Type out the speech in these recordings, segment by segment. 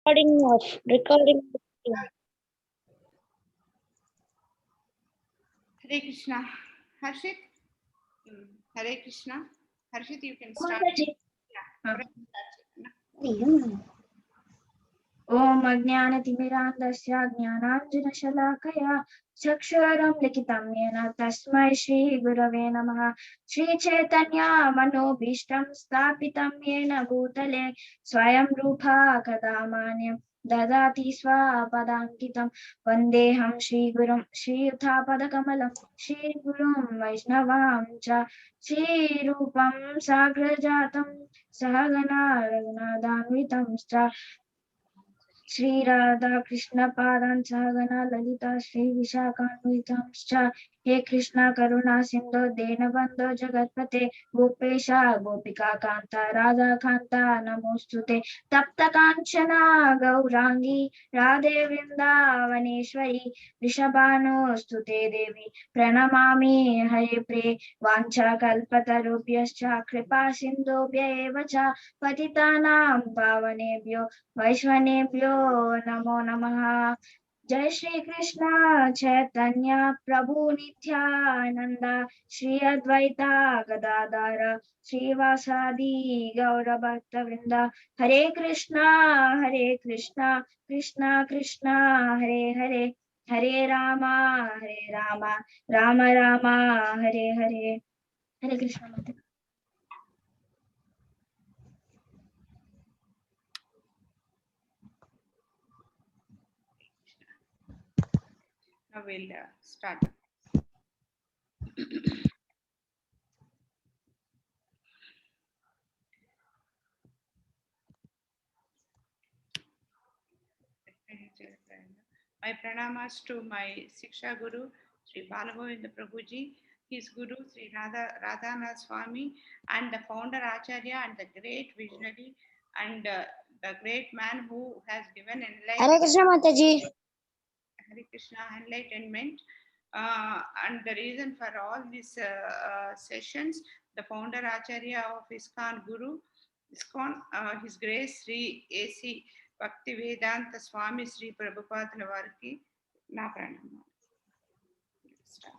Recording off. Recording. Hare Krishna. Harshit? Hare Krishna. Harshit, you can start. Om Ajnanatimirandasya Jnananjanashalakaya Chakshuram Likitam Yena Tasmai Shri Gurave Namaha Shri Chaitanya Manobishtam Stapitam Yena Bhutale Swayam Rupa Kadamanyam Dadati Swapadankitam Vandeham Shri Gurum Shri Uthapadakamalam Shri Gurum Vaishnavam Cha Shri Rupam Sagrajatam Sahagana Raghunadanvitam Cha Shri Radha Krishna Padan Sahagana Lalita Shri Vishakhanvitamscha He Krishna Karuna Sindhu Dinabandhu Jagatpate Gopesha Gopika Kanta Radha Kanta Namostute Tapta Kanchana Gaurangi Radhe Vrindavaneshwari Rishabhano Stute Devi Pranamami Hare Pre Vancha Kalpatarubhyascha Kripa Sindhubhya eva cha Patitanam Pavanebhyo वैश्वनेभ्यो नमो नमः जय श्री कृष्ण चैतन्य प्रभु नित्यानंद श्री अद्वैता गदाधर श्रीवासादि गौर भक्त वृंद हरे कृष्णा कृष्णा कृष्णा हरे हरे हरे रामा राम राम हरे हरे हरे कृष्णा माता Now we'll start. My pranamas to my Siksha Guru, Sri Balagovinda Prabhuji, his Guru, Sri Radhanath Swami, and the founder Acharya, and the great visionary, and the great man who has given Hare Krishna Mataji. Hare Krishna enlightenment. And the reason for all these sessions, the founder Acharya of ISKCON Guru, ISKCON, His Grace Sri A.C. Bhaktivedanta Swami Sri Prabhupada Varki, na pranama. Start.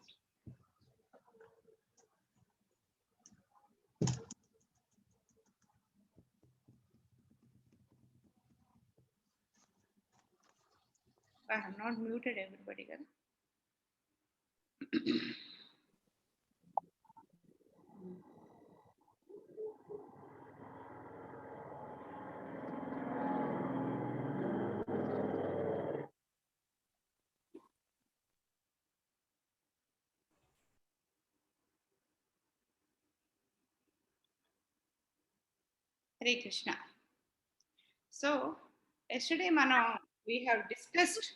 I have not muted everybody. Hare Krishna. So, yesterday, Mano, we have discussed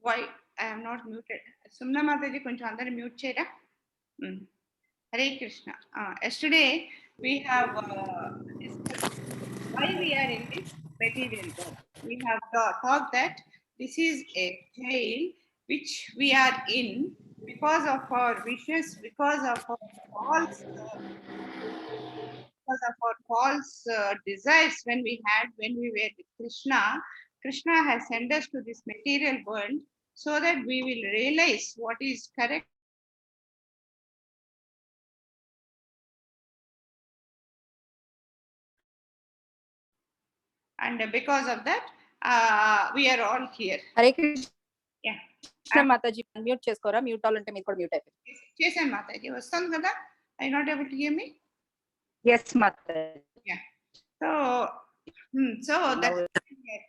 why I am not muted. Sumna Mataji, koncham andare mute cheyra. Hare Krishna. Yesterday, we have discussed why we are in this material world. We have thought that this is a jail which we are in because of our wishes, because of our false desires when we were with Krishna. Krishna has sent us to this material world so that we will realize what is correct. And because of that, we are all here. Hare Krishna. Yeah. Krishna Mataji, unmute cheskora. Mute alunte meeku kuda mute ayipindi. Chesan Mataji, vastam kada? Are you not able to hear me? Yes, Mataji. Yeah. So that's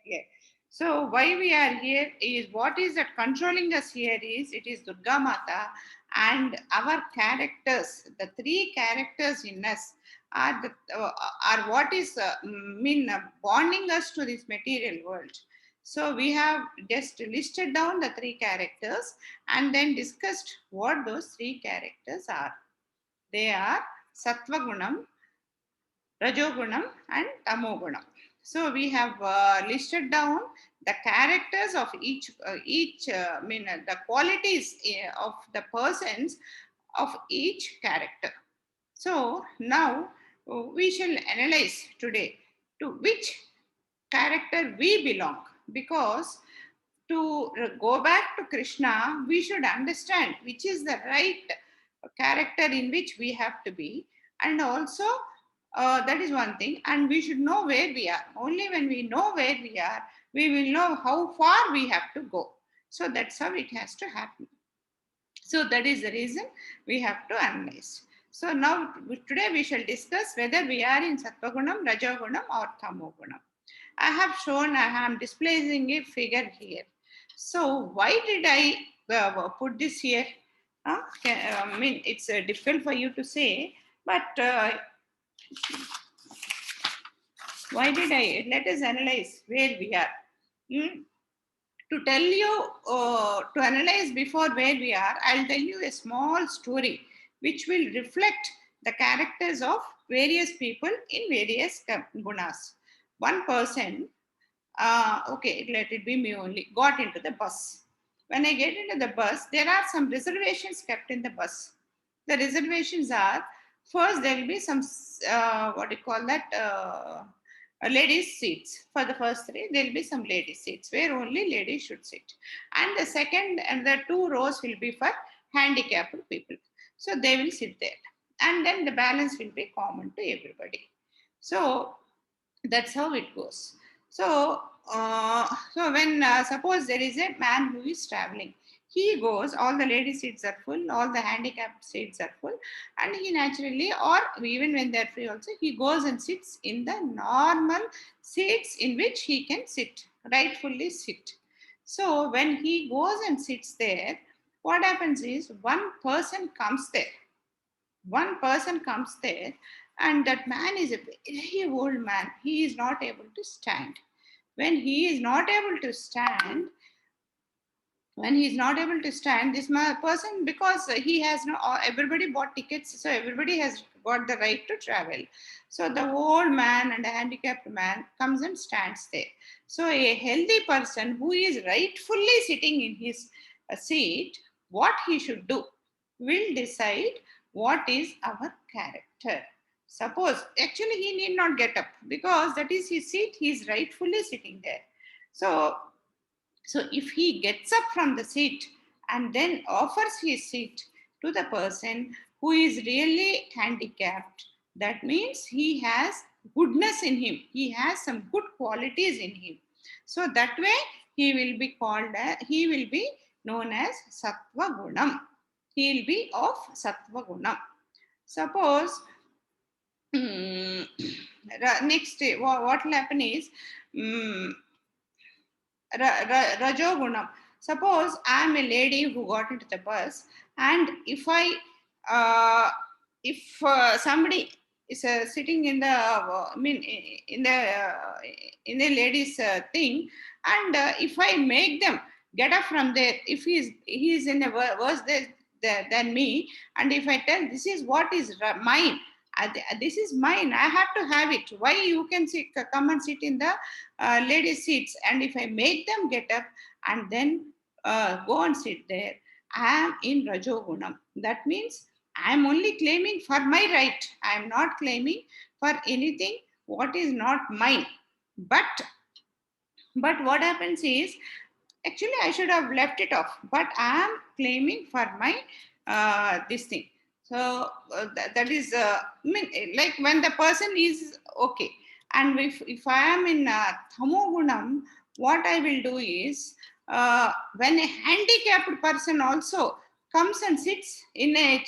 here. So why we are here is what is that controlling us here is it is Durga Mata and our characters, the three characters in us are what is bonding us to this material world. So we have just listed down the three characters and then discussed what those three characters are. They are Sattva Gunam, Rajogunam and Tamogunam. So we have listed down the characters of each the qualities of the persons of each character. So now we shall analyze today to which character we belong. Because to go back to Krishna, we should understand which is the right character in which we have to be. And also, that is one thing. And we should know where we are. Only when we know where we are, we will know how far we have to go. So that's how it has to happen. So that is the reason we have to analyze. So now today we shall discuss whether we are in Sattvagunam, Rajagunam or Tamogunam. I have shown, I am displaying a figure here. So why did I put this here? I mean, it's difficult for you to say, but why did I? Let us analyze where we are. To tell you, to analyze before where we are, I'll tell you a small story which will reflect the characters of various people in various gunas. One person, okay, let it be me only, got into the bus. When I get into the bus, there are some reservations kept in the bus. The reservations are, first there will be some, what do you call that, ladies seats. For the first three, there will be some ladies seats where only ladies should sit. And the second and the two rows will be for handicapped people. So they will sit there. And then the balance will be common to everybody. So that's how it goes. So, so when suppose there is a man who is traveling, he goes, all the lady seats are full, all the handicapped seats are full, and he naturally, or even when they're free also, he goes and sits in the normal seats in which he can sit, rightfully sit. So when he goes and sits there, what happens is one person comes there. One person comes there, and that man is a very old man. He is not able to stand. When he is not able to stand, this person, because he has no, everybody bought tickets, so everybody has got the right to travel. So the old man and a handicapped man comes and stands there. So a healthy person who is rightfully sitting in his seat, what he should do will decide what is our character. Suppose, actually he need not get up because that is his seat, he is rightfully sitting there. So if he gets up from the seat and then offers his seat to the person who is really handicapped, that means he has goodness in him. He has some good qualities in him. So that way he will be called, he will be known as Sattva Gunam. He will be of Sattva Gunam. Suppose, next, what will happen is, Rajogunam. Suppose I am a lady who got into the bus, and if somebody is sitting in the, in the ladies thing, and if I make them get up from there, if he is in a worse than me, and if I tell this is what is mine, this is mine, I have to have it. Why you can come and sit in the ladies seats? And if I make them get up and then go and sit there, I am in Rajogunam. That means I am only claiming for my right. I am not claiming for anything what is not mine. But what happens is, actually I should have left it off, but I am claiming for my this thing. So that is, like when the person is okay. And if I am in Tamogunam, what I will do is, when a handicapped person also comes and sits in a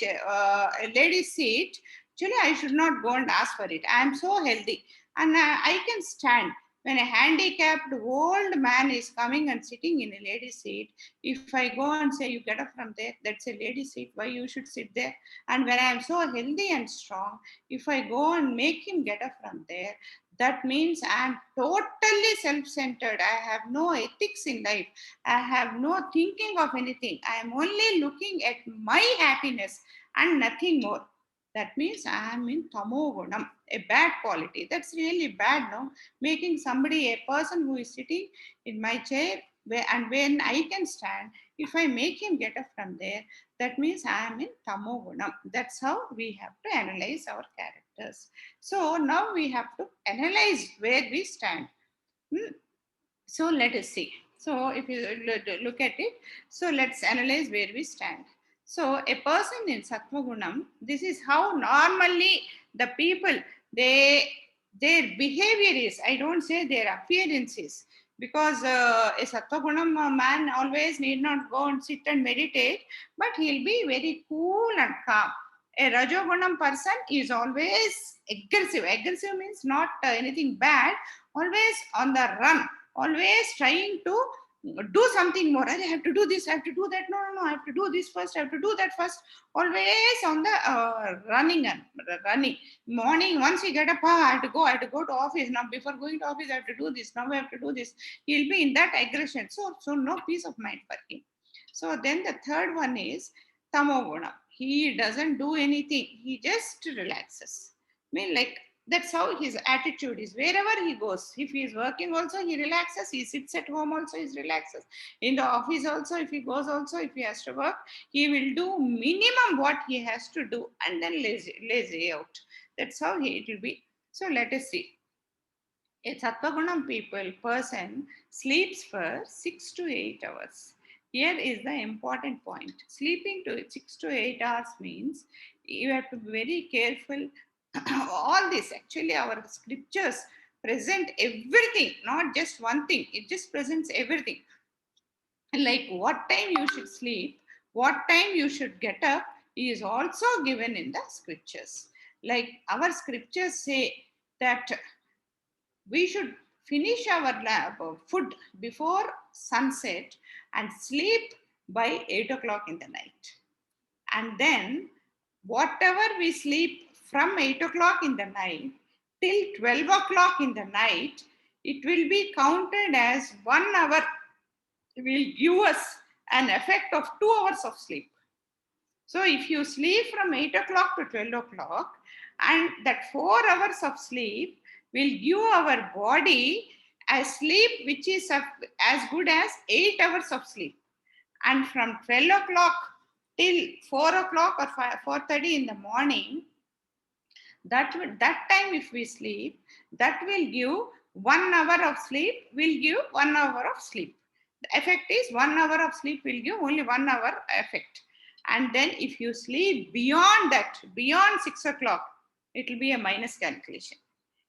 lady's seat, actually I should not go and ask for it. I am so healthy and I can stand. When a handicapped old man is coming and sitting in a lady's seat, if I go and say, you get up from there, that's a lady's seat, why you should sit there? And when I am so healthy and strong, if I go and make him get up from there, that means I am totally self-centered. I have no ethics in life. I have no thinking of anything. I am only looking at my happiness and nothing more. That means I am in Tamogunam, a bad quality. That's really bad, no? Making somebody, a person who is sitting in my chair, and when I can stand, if I make him get up from there, that means I am in Tamogunam. That's how we have to analyze our characters. So now we have to analyze where we stand. So let us see. So if you look at it, so let's analyze where we stand. So a person in Sattva Gunam, this is how normally the people, their behavior is. I don't say their appearance is, because a Sattva Gunam man always need not go and sit and meditate, but he'll be very cool and calm. A Rajogunam person is always aggressive. Aggressive means not anything bad, always on the run, always trying to do something more. I have to do this, I have to do that. No, no, no, I have to do this first, I have to do that first. Always on the running and running. Morning, once he get up, I have to go to office. Now, before going to office, I have to do this. Now I have to do this. He'll be in that aggression. So no peace of mind for him. So then the third one is Tamoguna. He doesn't do anything. He just relaxes. I mean, like, that's how his attitude is. Wherever he goes, if he is working also, he relaxes. He sits at home also, he relaxes. In the office also, if he goes also, if he has to work, he will do minimum what he has to do and then lazy out. That's how it will be. So let us see. A Sattvagunam person sleeps for 6 to 8 hours. Here is the important point. Sleeping to 6 to 8 hours means you have to be very careful. All this, actually, our scriptures present everything, not just one thing. It just presents everything. Like what time you should sleep, what time you should get up is also given in the scriptures. Like our scriptures say that we should finish our food before sunset and sleep by 8 o'clock in the night. And then whatever we sleep from 8 o'clock in the night till 12 o'clock in the night, it will be counted as 1 hour, will give us an effect of 2 hours of sleep. So if you sleep from 8 o'clock to 12 o'clock, and that 4 hours of sleep will give our body a sleep which is as good as 8 hours of sleep. And from 12 o'clock till 4 o'clock or 4:30 in the morning, that time if we sleep, that will give 1 hour of sleep, will give 1 hour of sleep. The effect is 1 hour of sleep will give only 1 hour effect. And then if you sleep beyond that, beyond 6 o'clock, it will be a minus calculation.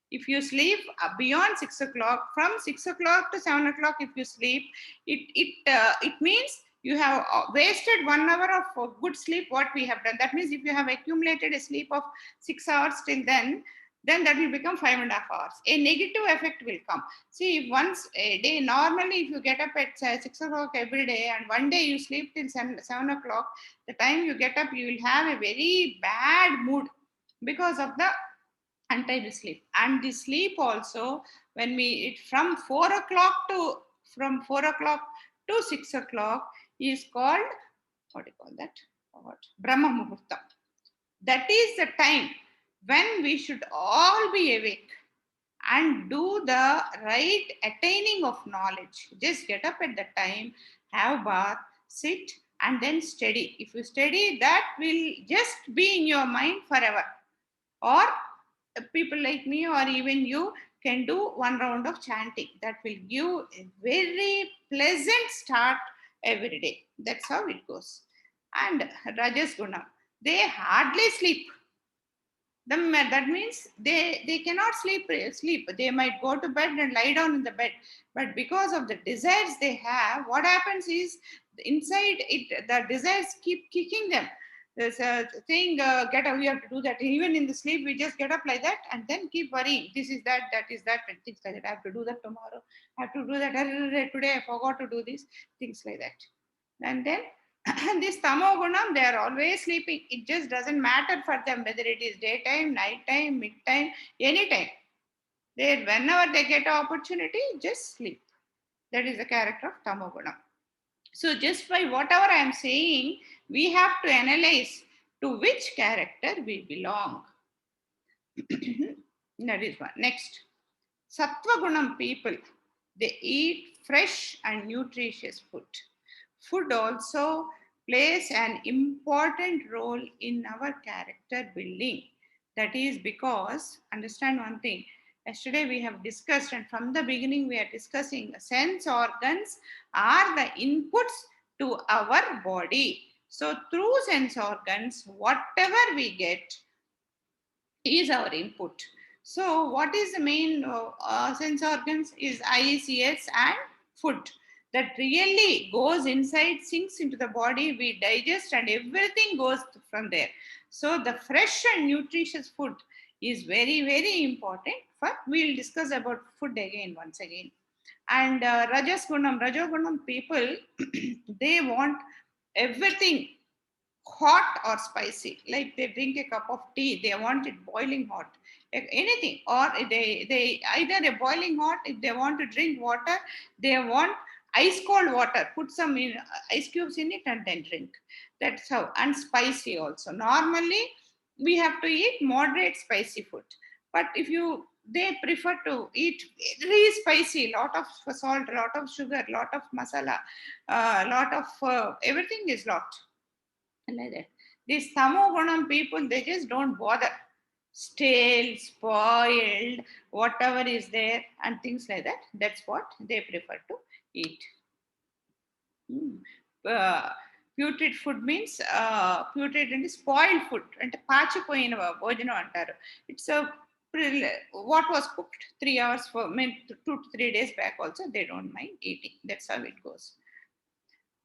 If you sleep beyond 6 o'clock, from 6 o'clock to 7 o'clock, if you sleep, it means you have wasted 1 hour of good sleep, what we have done. That means if you have accumulated a sleep of 6 hours till then that will become 5.5 hours. A negative effect will come. See, once a day, normally if you get up at 6 o'clock every day and one day you sleep till 7 o'clock, the time you get up, you will have a very bad mood because of the untitled sleep. And the sleep also, when from 4 o'clock to 6 o'clock is called, what do you call that? Brahma Muhurtam. That is the time when we should all be awake and do the right attaining of knowledge. Just get up at that time, have bath, sit, and then study. If you study, that will just be in your mind forever. Or people like me or even you can do 1 round of chanting. That will give a very pleasant start every day. That's how it goes. And Rajas Guna, they hardly sleep. That means they cannot sleep. They might go to bed and lie down in the bed. But because of the desires they have, what happens is inside it, the desires keep kicking them. There's a thing, get up, you have to do that. Even in the sleep, we just get up like that and then keep worrying. This is that is that, and things like that. I have to do that tomorrow. I have to do that today. I forgot to do this. Things like that. And then this tamogunam, they are always sleeping. It just doesn't matter for them whether it is daytime, nighttime, midtime, anytime. Whenever they get an opportunity, just sleep. That is the character of tamogunam. So just by whatever I am saying, we have to analyze to which character we belong. That is one. Next, Sattva Gunam people, they eat fresh and nutritious food. Food also plays an important role in our character building. That is because, understand one thing, Yesterday we have discussed, and from the beginning we are discussing, sense organs are the inputs to our body. So through sense organs, whatever we get is our input. So what is the main sense organs is eyes, ears and food. That really goes inside, sinks into the body, we digest and everything goes from there. So the fresh and nutritious food is very, very important. For we'll discuss about food again once again. And Rajagunam people, they want everything hot or spicy. Like they drink a cup of tea, they want it boiling hot. Anything, or they either a boiling hot. If they want to drink water, they want ice cold water, put some ice cubes in it and then drink. That's how. And spicy also. Normally we have to eat moderate spicy food, but if you they prefer to eat very spicy, lot of salt, lot of sugar, lot of masala, lot of everything is lot like that. These tamogunam people, they just don't bother. Stale, spoiled, whatever is there, and things like that. That's what they prefer to eat. Hmm. Uh, Putrid food means putrid and spoiled food. And pachipoyinava bhojanam antaru. It's a what was cooked 3 hours for 2 to 3 days back. Also, they don't mind eating. That's how it goes.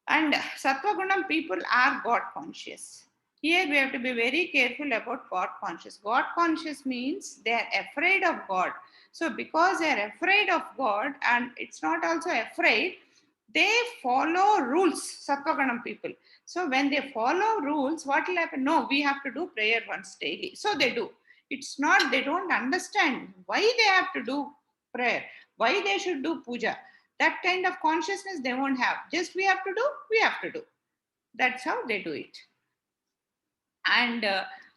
And Sattva people are God conscious. Here we have to be very careful about God conscious. God conscious means they are afraid of God. So because they are afraid of God, and it's not also afraid, they follow rules, Sattva people. So when they follow rules, what will happen? No, we have to do prayer once daily. So they do. It's not, they don't understand why they have to do prayer, why they should do puja. That kind of consciousness they won't have. Just we have to do, we have to do. That's how they do it. And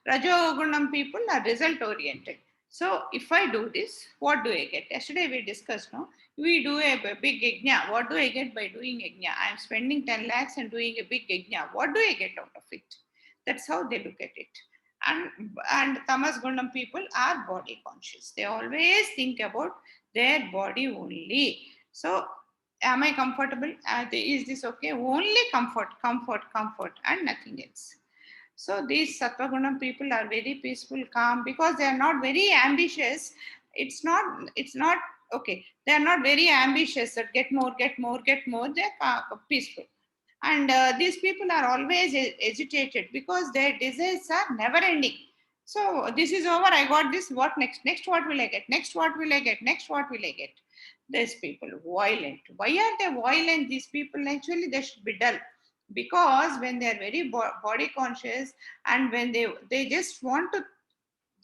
Rajogunam people are result oriented. So if I do this, what do I get? Yesterday we discussed, no? We do a big yajna. What do I get by doing yajna? I am spending 10 lakhs and doing a big yajna. What do I get out of it? That's how they look at it. And Tamas Gundam people are body conscious. They always think about their body only. So am I comfortable? Is this okay? Only comfort, comfort, comfort, and nothing else. So these Sattva people are very peaceful, calm, because they are not very ambitious. It's not okay. They are not very ambitious that get more, get more, get more. They are peaceful. And these people are always agitated because their desires are never ending. So this is over, I got this, what next? Next, what will I get? Next, what will I get? Next, what will I get? These people, violent. Why are they violent? These people, actually, they should be dull. Because when they are very body conscious, and when they just want to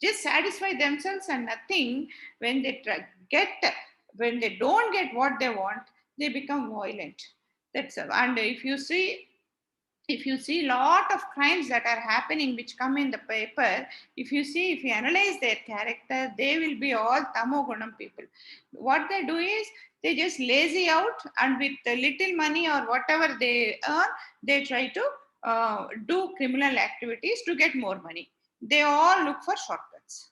just satisfy themselves and nothing, when they get, when they don't get what they want, they become violent. That's and if you see lot of crimes that are happening which come in the paper, if you analyze their character, they will be all tamogunam people. What they do is they just lazy out, and with the little money or whatever they earn, they try to do criminal activities to get more money. They all look for shortcuts.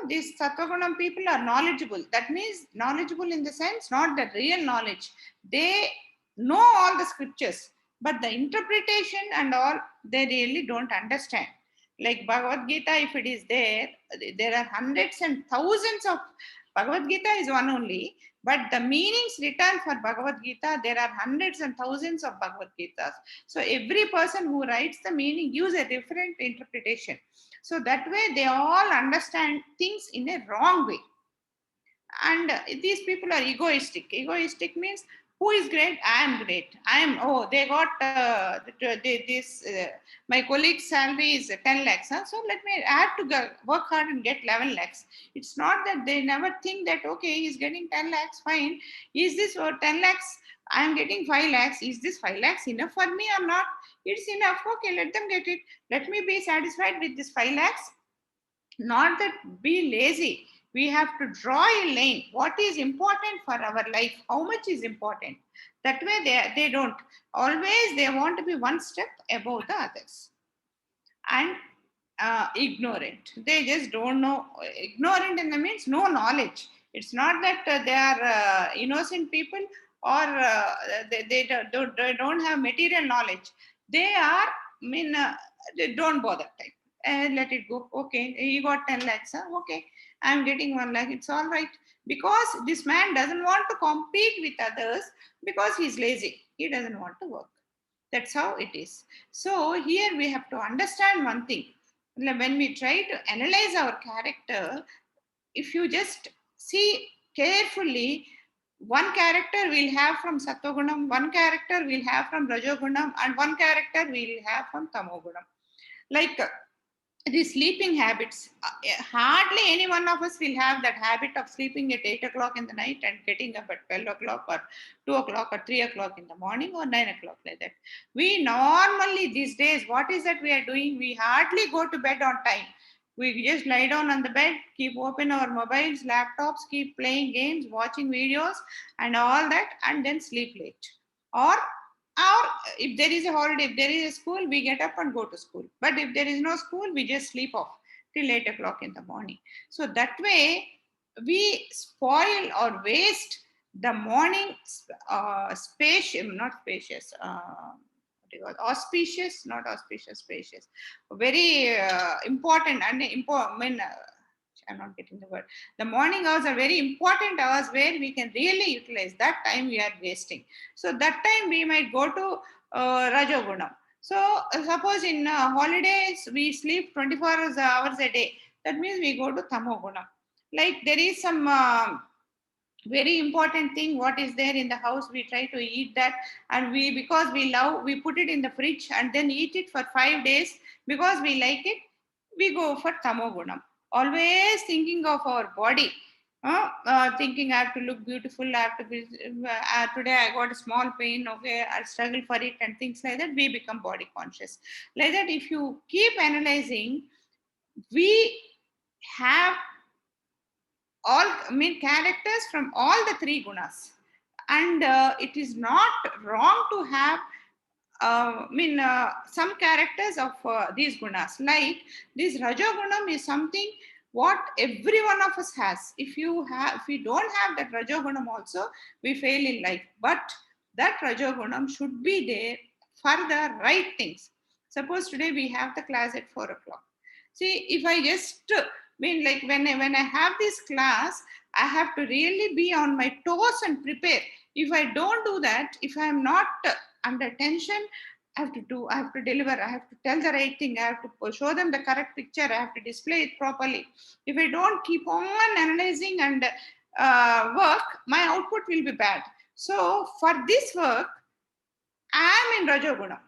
These Sattvagunam people are knowledgeable. That means knowledgeable in the sense, not the real knowledge. They know all the scriptures, but the interpretation and all, they really don't understand. Like Bhagavad Gita, if it is there, there are hundreds and thousands of Bhagavad Gita is one only, but the meanings written for Bhagavad Gita, there are hundreds and thousands of Bhagavad Gitas. So every person who writes the meaning gives a different interpretation. So that way they all understand things in a wrong way. And these people are egoistic. Egoistic means, who is great? I am great. I am, oh, they got my colleague's salary is 10 lakhs. Huh? So let me, I have to work hard and get 11 lakhs. It's not that they never think that, okay, he's getting 10 lakhs, fine. Is this or 10 lakhs? I am getting 5 lakhs. Is this 5 lakhs enough for me or not? It's enough. Okay, let them get it. Let me be satisfied with this 5 lakhs. Not that be lazy. We have to draw a lane. What is important for our life? How much is important? That way they don't. Always they want to be one step above the others. And ignorant. They just don't know. Ignorant in the means no knowledge. It's not that they are innocent people or they don't have material knowledge. They are, they don't bother type. Let it go. Okay, he got 10 lakhs. Huh? Okay, I'm getting 1 lakh. It's all right. Because this man doesn't want to compete with others because he's lazy. He doesn't want to work. That's how it is. So here we have to understand one thing. When we try to analyze our character, if you just see carefully, one character we'll have from Sattvagunam, one character we'll have from Rajogunam, and one character we'll have from Tamogunam. Like the sleeping habits, hardly any one of us will have that habit of sleeping at 8 o'clock in the night and getting up at 12 o'clock or 2 o'clock or 3 o'clock in the morning or 9 o'clock, like that. We normally these days, what is that we are doing? We hardly go to bed on time. We just lie down on the bed, keep open our mobiles, laptops, keep playing games, watching videos and all that, and then sleep late. Or if there is a holiday, if there is a school, we get up and go to school. But if there is no school, we just sleep off till 8 o'clock in the morning. So that way, we spoil or waste the morning spacious, not spacious, auspicious, not auspicious, spacious. Very important and important. I'm not getting the word. The morning hours are very important hours where we can really utilize. That time we are wasting. So that time we might go to Rajogunam. So suppose in holidays we sleep 24 hours a day. That means we go to Tamogunam. Like there is some very important thing, what is there in the house, we try to eat that, and we, because we love, we put it in the fridge and then eat it for 5 days because we like it, we go for Tamogunam. Always thinking of our body, thinking I have to look beautiful, I have to be, today I got a small pain, okay, I'll struggle for it, and things like that. We become body conscious. Like that, if you keep analyzing, we have all, characters from all the three gunas, and it is not wrong to have some characters of these gunas. Like this Rajogunam is something what every one of us has. If we don't have that Rajogunam also, we fail in life. But that Rajogunam should be there for the right things. Suppose today we have the class at 4 o'clock. See, if I just like when I have this class, I have to really be on my toes and prepare. If I don't do that, if I am not under tension, I have to deliver, I have to tell the right thing, I have to show them the correct picture, I have to display it properly. If I don't keep on analyzing and work, my output will be bad. So for this work, I am in Rajogunam.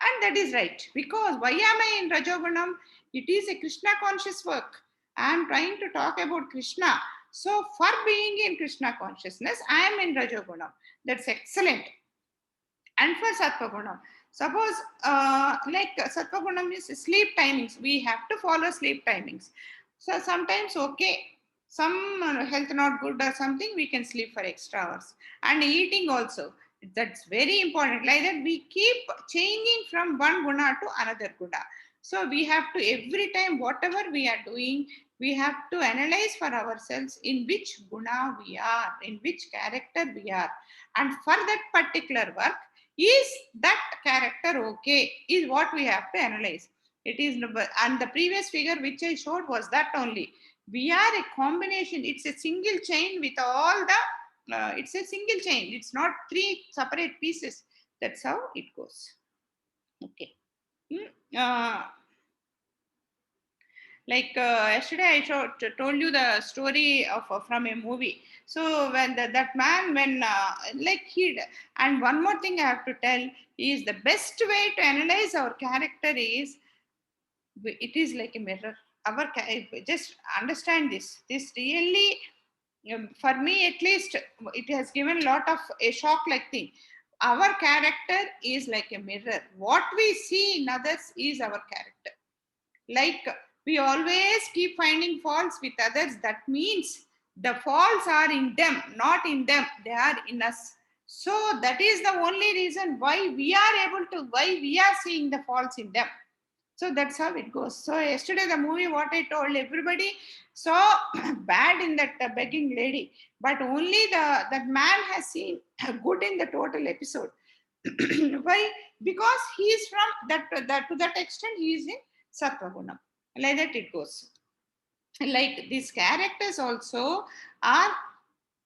And that is right. Because why am I in Rajogunam? It is a Krishna conscious work. I am trying to talk about Krishna. So for being in Krishna consciousness, I am in Rajogunam. That's excellent. And for Sattvagunam, suppose like Sattvagunam is sleep timings. We have to follow sleep timings. So sometimes, okay, some health not good or something, we can sleep for extra hours. And eating also, that's very important. Like that, we keep changing from one guna to another guna. So we have to, every time, whatever we are doing, we have to analyze for ourselves in which guna we are, in which character we are. And for that particular work, is that character okay? Is what we have to analyze. It is, and the previous figure which I showed was that only. We are a combination. It's a single chain with all the. It's a single chain. It's not three separate pieces. That's how it goes. Okay. Like yesterday, I told you the story of from a movie. So when that man, when like he, and one more thing I have to tell is the best way to analyze our character is, it is like a mirror. Just understand this. This really, for me at least, it has given a lot of a shock like thing. Our character is like a mirror. What we see in others is our character. Like we always keep finding faults with others. That means the faults are in them, not in them. They are in us. So that is the only reason why we are able to, why we are seeing the faults in them. So that's how it goes. So yesterday the movie, what I told, everybody saw bad in that begging lady, but only that man has seen good in the total episode. Why? Because he is from that to that extent he is in Sattva Guna. Like that it goes. Like these characters also are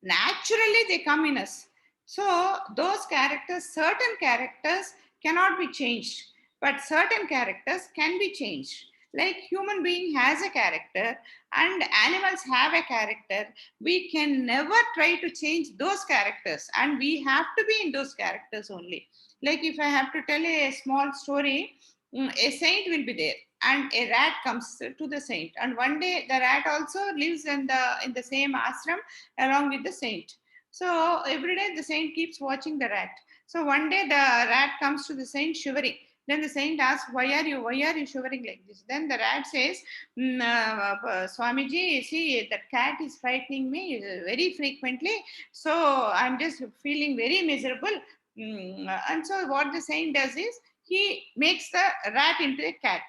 naturally they come in us. So those characters, certain characters cannot be changed, but certain characters can be changed. Like human being has a character and animals have a character. We can never try to change those characters, and we have to be in those characters only. Like if I have to tell a small story, a saint will be there and a rat comes to the saint, and one day the rat also lives in the same ashram along with the saint. So every day the saint keeps watching the rat. So one day the rat comes to the saint shivering. Then the saint asks, why are you shivering like this? Then the rat says, Swamiji, see, that cat is frightening me very frequently. So I'm just feeling very miserable. And so what the saint does is, he makes the rat into a cat.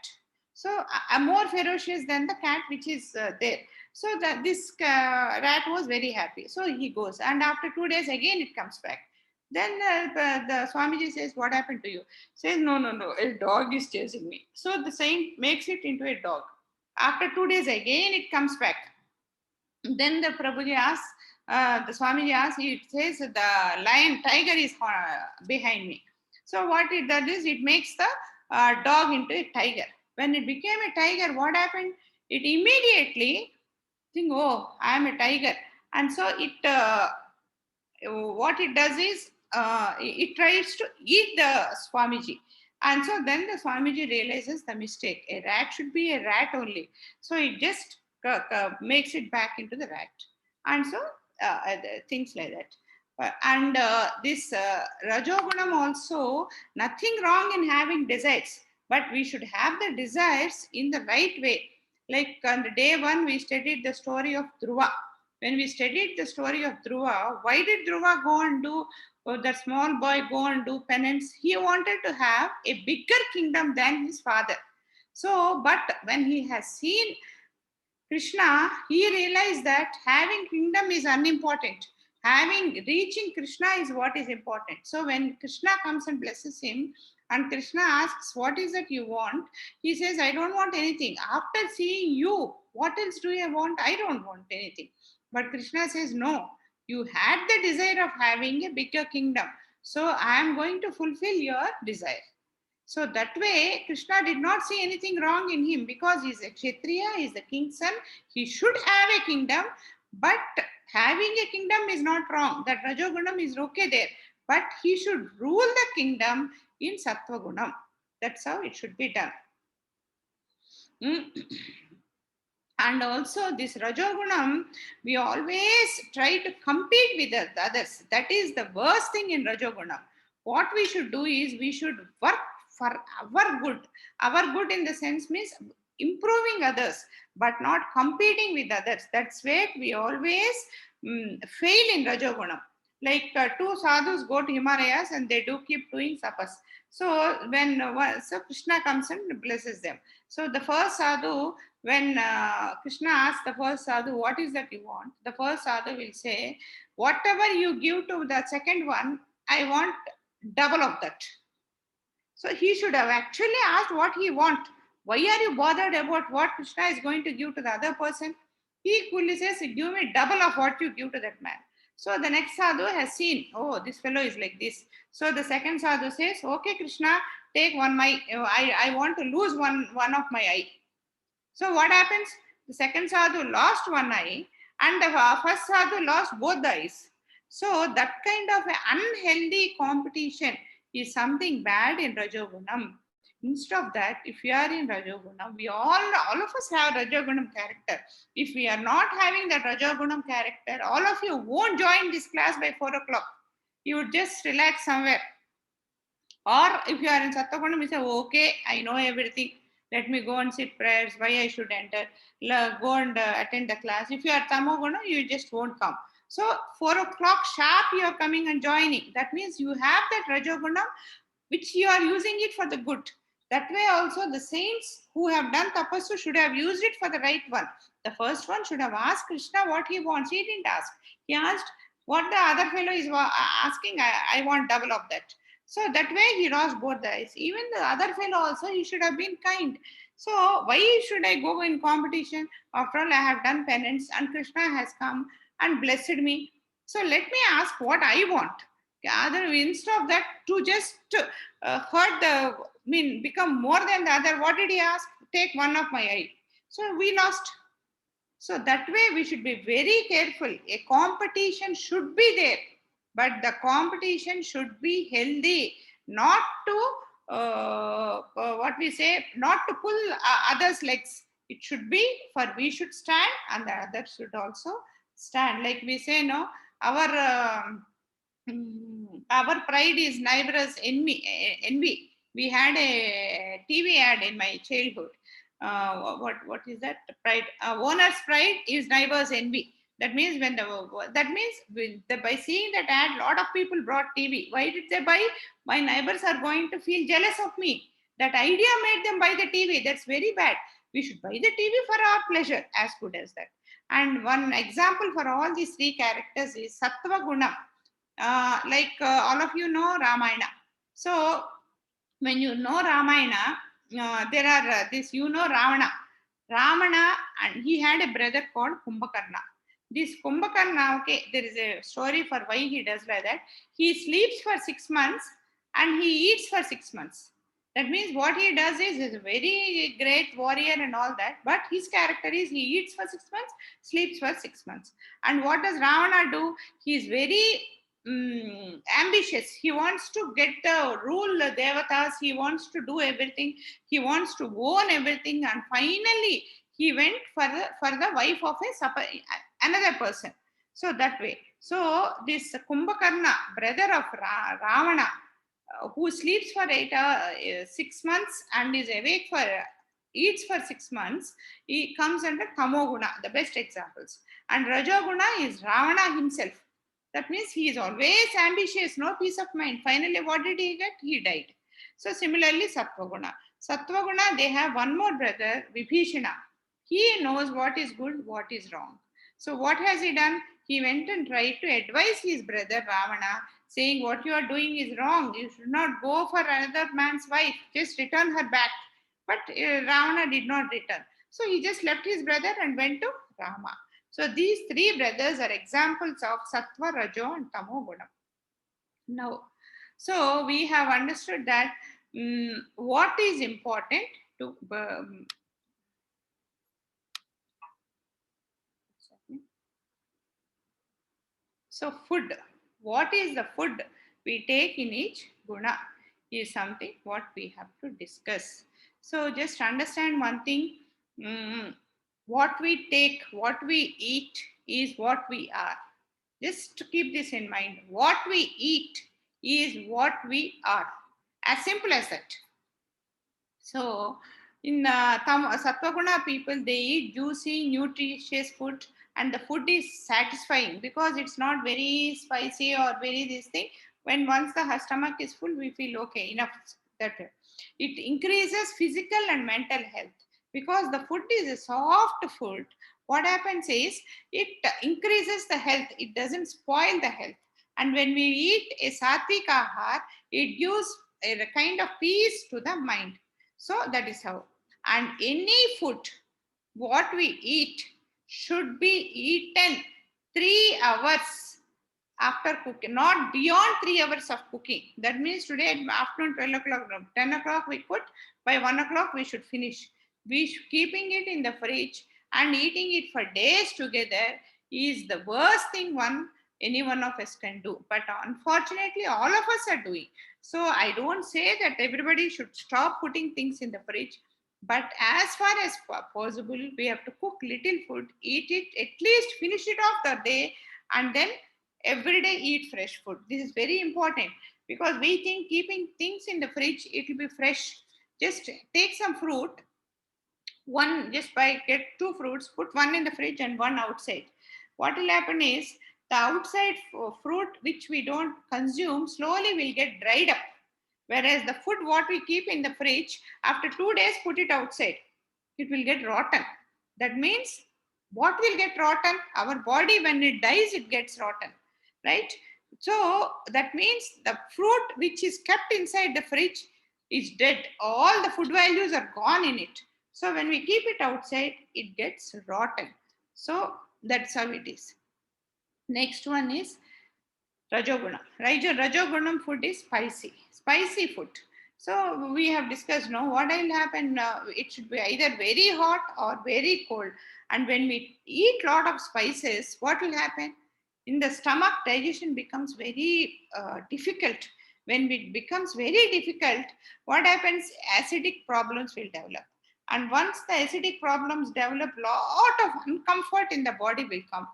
So more ferocious than the cat which is there. So that this rat was very happy. So he goes, and after 2 days again it comes back. Then the Swamiji says, what happened to you? Says, no, a dog is chasing me. So the saint makes it into a dog. After 2 days again it comes back. Then the Prabhuji asks, the Swamiji asks, it says the lion, tiger is behind me. So what it does is, it makes the dog into a tiger. When it became a tiger, what happened? It immediately think, oh, I am a tiger. And so what it does is, it tries to eat the Swamiji. And so then the Swamiji realizes the mistake. A rat should be a rat only. So it just makes it back into the rat. And so things like that. And this Rajogunam also, nothing wrong in having desires, but we should have the desires in the right way. Like on the day one, we studied the story of Dhruva. When we studied the story of Dhruva, why did Dhruva go and do, or the small boy go and do penance? He wanted to have a bigger kingdom than his father. So, but when he has seen Krishna, he realized that having kingdom is unimportant. Reaching Krishna is what is important. So when Krishna comes and blesses him, and Krishna asks, what is that you want? He says, I don't want anything. After seeing you, what else do you want? I don't want anything. But Krishna says, no, you had the desire of having a bigger kingdom. So I am going to fulfill your desire. So that way, Krishna did not see anything wrong in him, because he is a Kshatriya, he is the king's son. He should have a kingdom, but having a kingdom is not wrong. That Rajogunam is okay there, but he should rule the kingdom in Sattva Gunam. That's how it should be done. And also this Rajogunam, we always try to compete with the others. That is the worst thing in Rajogunam. What we should do is, we should work for our good. Our good in the sense means improving others, but not competing with others. That's where we always fail in Rajogunam. Like two sadhus go to Himalayas and they do keep doing tapas. So when so Krishna comes and blesses them. So the first sadhu, when Krishna asks the first sadhu, what is that you want? The first sadhu will say, whatever you give to the second one, I want double of that. So he should have actually asked what he wants. Why are you bothered about what Krishna is going to give to the other person? He coolly says, give me double of what you give to that man. So the next sadhu has seen, oh, this fellow is like this. So the second sadhu says, okay, Krishna, take one eye. I want to lose one of my eye. So what happens? The second sadhu lost one eye, and the first sadhu lost both the eyes. So that kind of an unhealthy competition is something bad in Rajogunam. Instead of that, if you are in Rajogunam, we all of us have Rajogunam character. If we are not having that Rajogunam character, all of you won't join this class by 4 o'clock. You would just relax somewhere. Or if you are in Sattvagunam, you say, okay, I know everything. Let me go and sit prayers, why I should enter, go and attend the class. If you are Tamoguna, you just won't come. So 4 o'clock sharp, you are coming and joining. That means you have that Rajogunam, which you are using it for the good. That way also the saints who have done tapasya should have used it for the right one. The first one should have asked Krishna what he wants. He didn't ask. He asked what the other fellow is asking. I want double of that. So that way he lost both the eyes. Even the other fellow also, he should have been kind. So why should I go in competition? After all, I have done penance and Krishna has come and blessed me. So let me ask what I want. Other instead of that, to just hurt the become more than the other. What did he ask? Take one of my eye. So we lost. So that way we should be very careful. A competition should be there, but the competition should be healthy, not to what we say, not to pull others' legs. It should be for we should stand and the others should also stand. Like we say, no, our pride is neighbor's envy. We had a TV ad in my childhood. What is that? Pride. Owner's pride is neighbor's envy. That means by seeing that ad, lot of people brought TV. Why did they buy? My neighbors are going to feel jealous of me. That idea made them buy the TV. That's very bad. We should buy the TV for our pleasure. As good as that. And one example for all these three characters is Sattva Guna. All of you know Ramayana. So when you know Ramayana, there are Ravana. Ravana, and he had a brother called Kumbhakarna. This Kumbhakarna, okay, there is a story for why he does like that. He sleeps for 6 months and he eats for 6 months. That means what he does is he's a very great warrior and all that, but his character is he eats for 6 months, sleeps for 6 months. And what does Ravana do? He is very ambitious. He wants to get the rule the devatas. He wants to do everything. He wants to own everything. And finally, he went for the wife of another person. So that way. So this Kumbhakarna, brother of Ravana, who sleeps for 6 months and is awake for eats for 6 months, he comes under Tamoguna, the best examples. And Rajoguna is Ravana himself. That means he is always ambitious, no peace of mind. Finally, what did he get? He died. So similarly, Sattvaguna. Sattvaguna, they have one more brother, Vibhishana. He knows what is good, what is wrong. So what has he done? He went and tried to advise his brother Ravana, saying what you are doing is wrong. You should not go for another man's wife. Just return her back. But Ravana did not return. So he just left his brother and went to Rama. So these three brothers are examples of Sattva, Rajo and Tamo Guna. Now, so we have understood that what is important to so food. What is the food we take in each guna is something what we have to discuss. So just understand one thing. What we take, what we eat is what we are. Just to keep this in mind. What we eat is what we are. As simple as that. So in Sattva-guna people, they eat juicy, nutritious food and the food is satisfying because it's not very spicy or very this thing. When once the stomach is full, we feel okay, enough. That it increases physical and mental health because the food is a soft food. What happens is it increases the health. It doesn't spoil the health. And when we eat a sattvic ahar, it gives a kind of peace to the mind. So that is how. And any food, what we eat, should be eaten 3 hours after cooking, not beyond 3 hours of cooking. That means today at afternoon 12 o'clock, 10 o'clock we cook, by 1 o'clock we should finish. Keeping it in the fridge and eating it for days together is the worst thing any one of us can do. But unfortunately, all of us are doing. So I don't say that everybody should stop putting things in the fridge. But as far as possible, we have to cook little food, eat it, at least finish it off the day, and then every day eat fresh food. This is very important because we think keeping things in the fridge, it will be fresh. Just take some fruit, get 2 fruits, put one in the fridge and one outside. What will happen is the outside fruit which we don't consume slowly will get dried up. Whereas the food what we keep in the fridge, after 2 days, put it outside. It will get rotten. That means what will get rotten? Our body, when it dies, it gets rotten, right? So that means the fruit which is kept inside the fridge is dead. All the food values are gone in it. So when we keep it outside, it gets rotten. So that's how it is. Next one is Rajoguna. Rajogunam food is spicy food. So we have discussed now what will happen. It should be either very hot or very cold. And when we eat lot of spices, what will happen? In the stomach, digestion becomes very difficult. When it becomes very difficult, what happens? Acidic problems will develop. And once the acidic problems develop, lot of uncomfort in the body will come.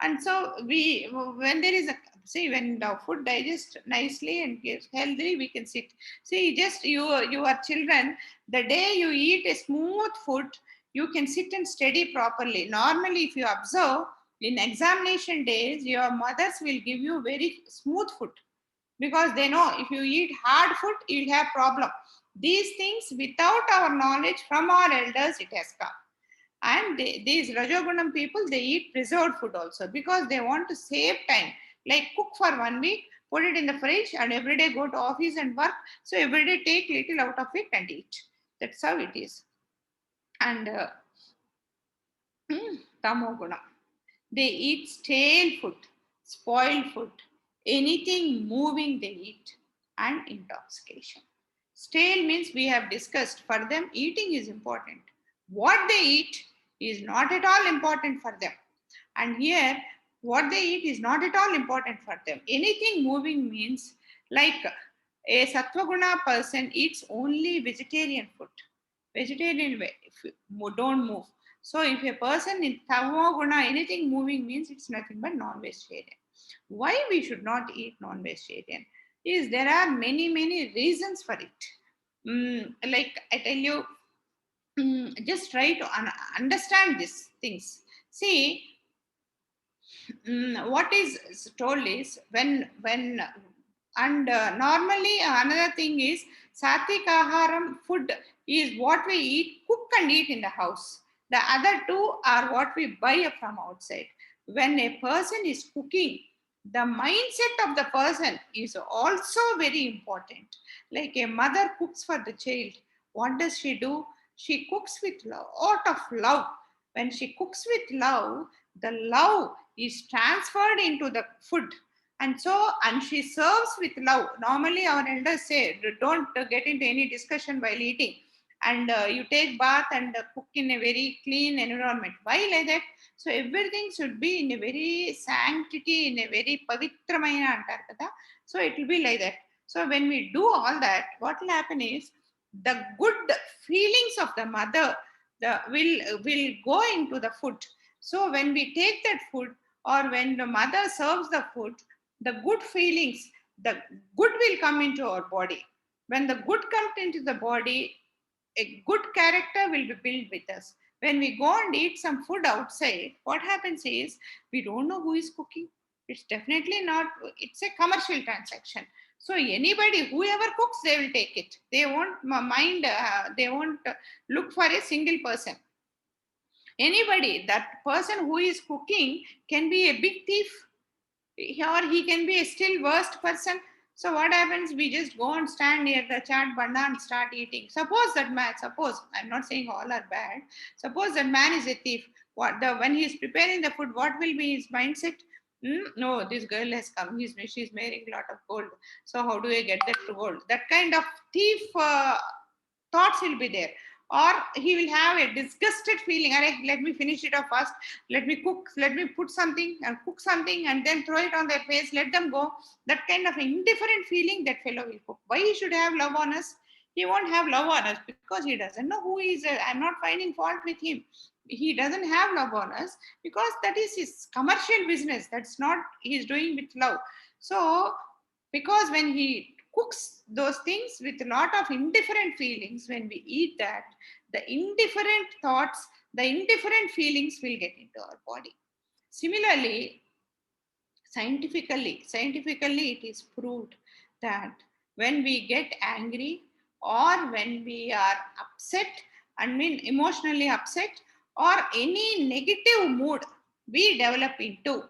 And so when there is a, see, when the food digests nicely and gets healthy, we can sit. See, just your children, the day you eat a smooth food, you can sit and study properly. Normally, if you observe, in examination days, your mothers will give you very smooth food, because they know if you eat hard food, you'll have problem. These things, without our knowledge from our elders, it has come. And these Rajogunam people, they eat preserved food also, because they want to save time. Like cook for 1 week, put it in the fridge, and every day go to office and work. So every day take little out of it and eat. That's how it is. And Tamoguna. They eat stale food, spoiled food, anything moving they eat, and intoxication. Stale means we have discussed, for them eating is important. What they eat is not at all important for them. And here, what they eat is not at all important for them. Anything moving means, like a Sattvaguna person eats only vegetarian food. Vegetarian way, don't move. So if a person in Tamoguna, anything moving means it's nothing but non-vegetarian. Why we should not eat non-vegetarian? Is there are many reasons for it. Like I tell you, just try to understand these things. See, what is told is when and normally another thing is sattvic aharam food is what we eat, cook and eat in the house. The other two are what we buy from outside. When a person is cooking, the mindset of the person is also very important. Like a mother cooks for the child, what does she do? She cooks with lot of love. When she cooks with love, the love is transferred into the food. And so, and she serves with love. Normally our elders say, don't get into any discussion while eating, and you take bath and cook in a very clean environment. Why like that? So everything should be in a very sanctity, in a very pavitramayana antar kada. So it will be like that. So when we do all that, what will happen is the good feelings of the mother will go into the food. So when we take that food, or when the mother serves the food, the good feelings, the good will come into our body. When the good comes into the body, a good character will be built with us. When we go and eat some food outside, what happens is we don't know who is cooking. It's definitely not, it's a commercial transaction. So anybody, whoever cooks, they will take it. They won't mind, they won't look for a single person. Anybody, that person who is cooking can be a big thief, or he can be a still worst person. So what happens? We just go and stand near the chat banda and start eating. Suppose that man, suppose, I'm not saying all are bad. Suppose that man is a thief. When he is preparing the food, what will be his mindset? No, this girl has come. She's wearing a lot of gold. So how do I get that gold? That kind of thief thoughts will be there. Or he will have a disgusted feeling. Let me finish it off first. Let me cook. Let me put something and cook something and then throw it on their face. Let them go. That kind of indifferent feeling that fellow will cook. Why he should have love on us? He won't have love on us because he doesn't know who he is. I'm not finding fault with him. He doesn't have love on us because that is his commercial business. That's not he's doing with love. So because when he cooks those things with a lot of indifferent feelings, when we eat that, the indifferent thoughts, the indifferent feelings will get into our body. Similarly, scientifically it is proved that when we get angry, or when we are upset, emotionally upset, or any negative mood we develop into,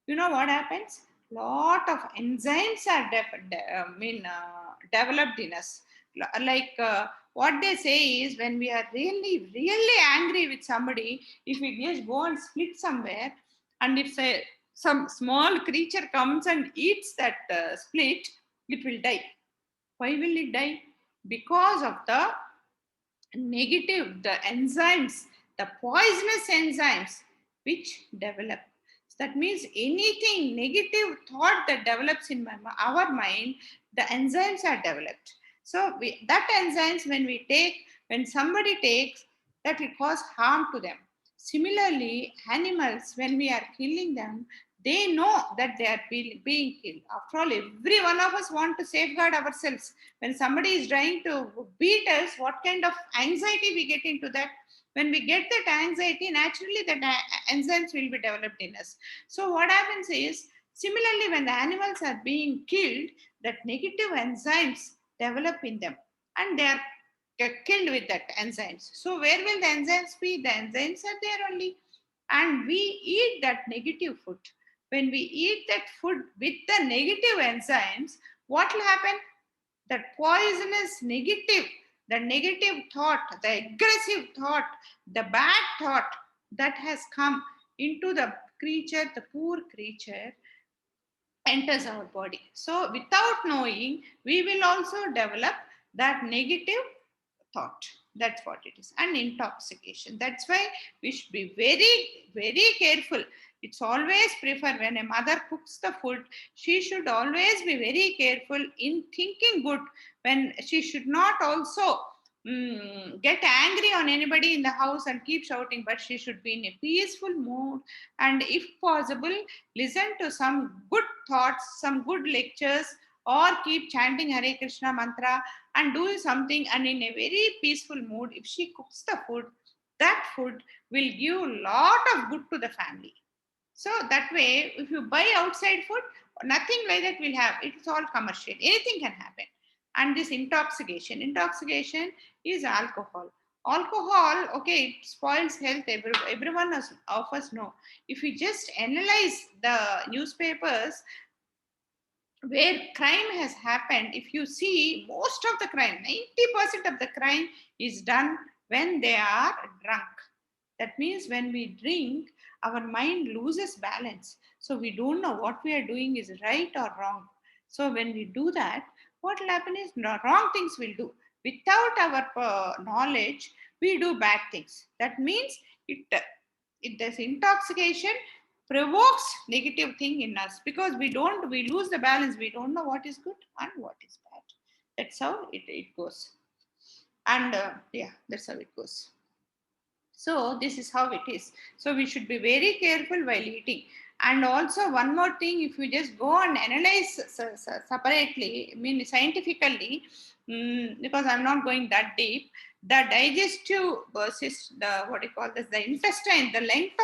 you know what happens? Lot of enzymes are developed in us. Like what they say is, when we are really, really angry with somebody, if we just go and split somewhere, and if some small creature comes and eats that split, it will die. Why will it die? Because of the negative, the enzymes, the poisonous enzymes which develop. So that means anything negative thought that develops in our mind, the enzymes are developed. So that enzymes, when somebody takes, that will cause harm to them. Similarly, animals, when we are killing them, they know that they are being killed. After all, every one of us want to safeguard ourselves. When somebody is trying to beat us, what kind of anxiety we get into that? When we get that anxiety, naturally that enzymes will be developed in us. So what happens is, similarly, when the animals are being killed, that negative enzymes develop in them, and they are killed with that enzymes. So where will the enzymes be? The enzymes are there only. And we eat that negative food. When we eat that food with the negative enzymes, what will happen? That poisonous negative, the negative thought, the aggressive thought, the bad thought that has come into the creature, the poor creature, enters our body. So without knowing, we will also develop that negative thought. That's what it is. And intoxication. That's why we should be very, very careful. It's always prefer, when a mother cooks the food, she should always be very careful in thinking good. When she should not also get angry on anybody in the house and keep shouting, but she should be in a peaceful mood, and if possible, listen to some good thoughts, some good lectures, or keep chanting Hare Krishna mantra and do something, and in a very peaceful mood. If she cooks the food, that food will give a lot of good to the family. So that way, if you buy outside food, nothing like that will have. It's all commercial. Anything can happen. And this intoxication is alcohol. Alcohol, okay, it spoils health. Everyone of us know. If we just analyze the newspapers where crime has happened, if you see, most of the crime, 90% of the crime is done when they are drunk. That means when we drink, our mind loses balance. So we don't know what we are doing is right or wrong. So when we do that, what will happen is wrong things will do. Without our knowledge, we do bad things. That means this intoxication provokes negative thing in us, because we lose the balance. We don't know what is good and what is bad. That's how it goes. And yeah, that's how it goes. So this is how it is. So we should be very careful while eating. And also one more thing, if you just go and analyze separately, scientifically, because I'm not going that deep, the digestive versus the, what do you call this, the intestine, the length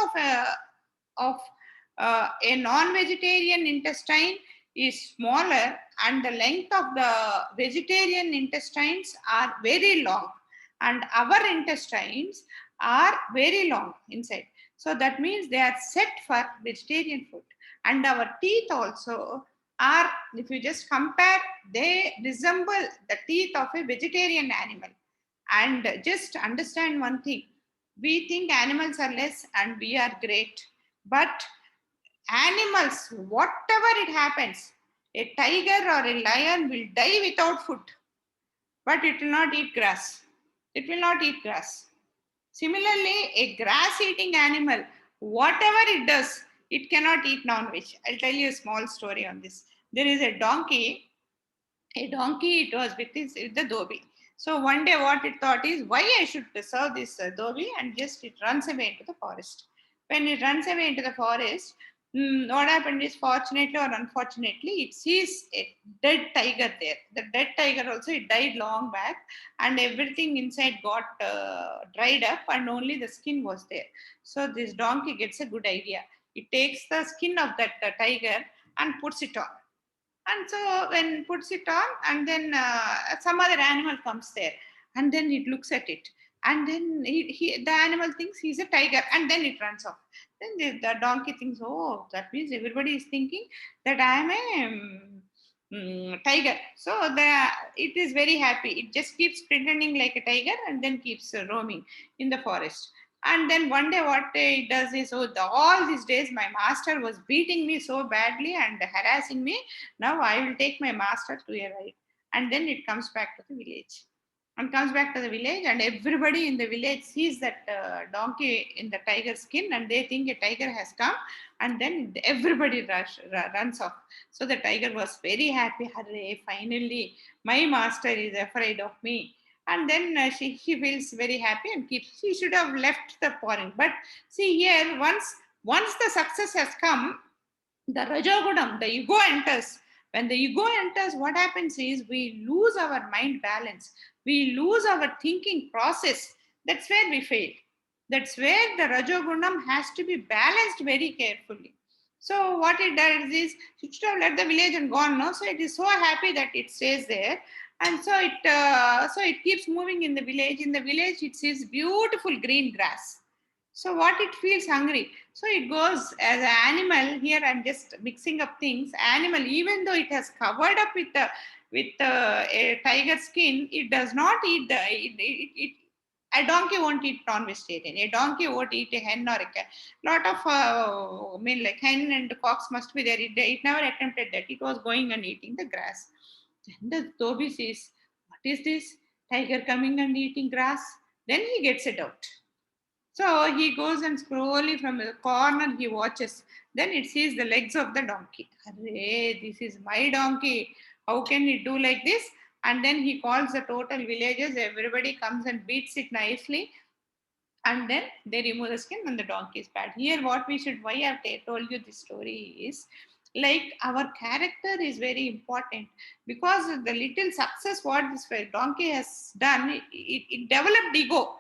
of a non-vegetarian intestine is smaller, and the length of the vegetarian intestines are very long, and our intestines are very long inside. So that means they are set for vegetarian food. And our teeth also are, if you just compare, they resemble the teeth of a vegetarian animal. And just understand one thing, we think animals are less and we are great, but animals, whatever it happens, a tiger or a lion will die without food, but it will not eat grass. It will not eat grass. Similarly, a grass eating animal, whatever it does, it cannot eat non-veg. I'll tell you a small story on this. There is a donkey, it was with the dhobi. So one day what it thought is, why I should serve this dhobi, and just it runs away into the forest. When it runs away into the forest, what happened is, fortunately or unfortunately, it sees a dead tiger there. The dead tiger also, it died long back, and everything inside got dried up, and only the skin was there. So this donkey gets a good idea. It takes the skin of that tiger and puts it on. And so when puts it on, and then some other animal comes there, and then it looks at it, and then the animal thinks he's a tiger, and then it runs off. Then the donkey thinks, oh, that means everybody is thinking that I am a tiger. So it is very happy. It just keeps pretending like a tiger and then keeps roaming in the forest. And then one day, what it does is, all these days, my master was beating me so badly and harassing me. Now I will take my master to a ride. And then it comes back to the village. And comes back to the village, and everybody in the village sees that donkey in the tiger skin, and they think a tiger has come, and then everybody runs off. So the tiger was very happy. Hooray, finally, my master is afraid of me. And then he feels very happy and keeps. She should have left the pouring. But see here, once the success has come, the rajagunam, the ego enters. When the ego enters, what happens is we lose our mind balance. We lose our thinking process. That's where we fail. That's where the rajagunam has to be balanced very carefully. So what it does is, it should have left the village and gone. No, so it is so happy that it stays there, and so it keeps moving in the village. In the village, it sees beautiful green grass. So what it feels hungry. So it goes as an animal. Here I'm just mixing up things. Animal, even though it has covered up with a tiger skin, it does not eat a donkey won't eat non-vegetarian. A donkey won't eat a hen or a cat. Lot of like hen and cocks must be there. It never attempted that. It was going and eating the grass. Then the Toby says, "What is this? Tiger coming and eating grass?" Then he gets it out. So he goes and slowly from the corner he watches. Then it sees the legs of the donkey. Array, this is my donkey. How can it do like this? And then he calls the total villagers. Everybody comes and beats it nicely. And then they remove the skin and the donkey is bad. Here, what we should, why I've told you this story is, like, our character is very important, because the little success what this donkey has done, it developed ego,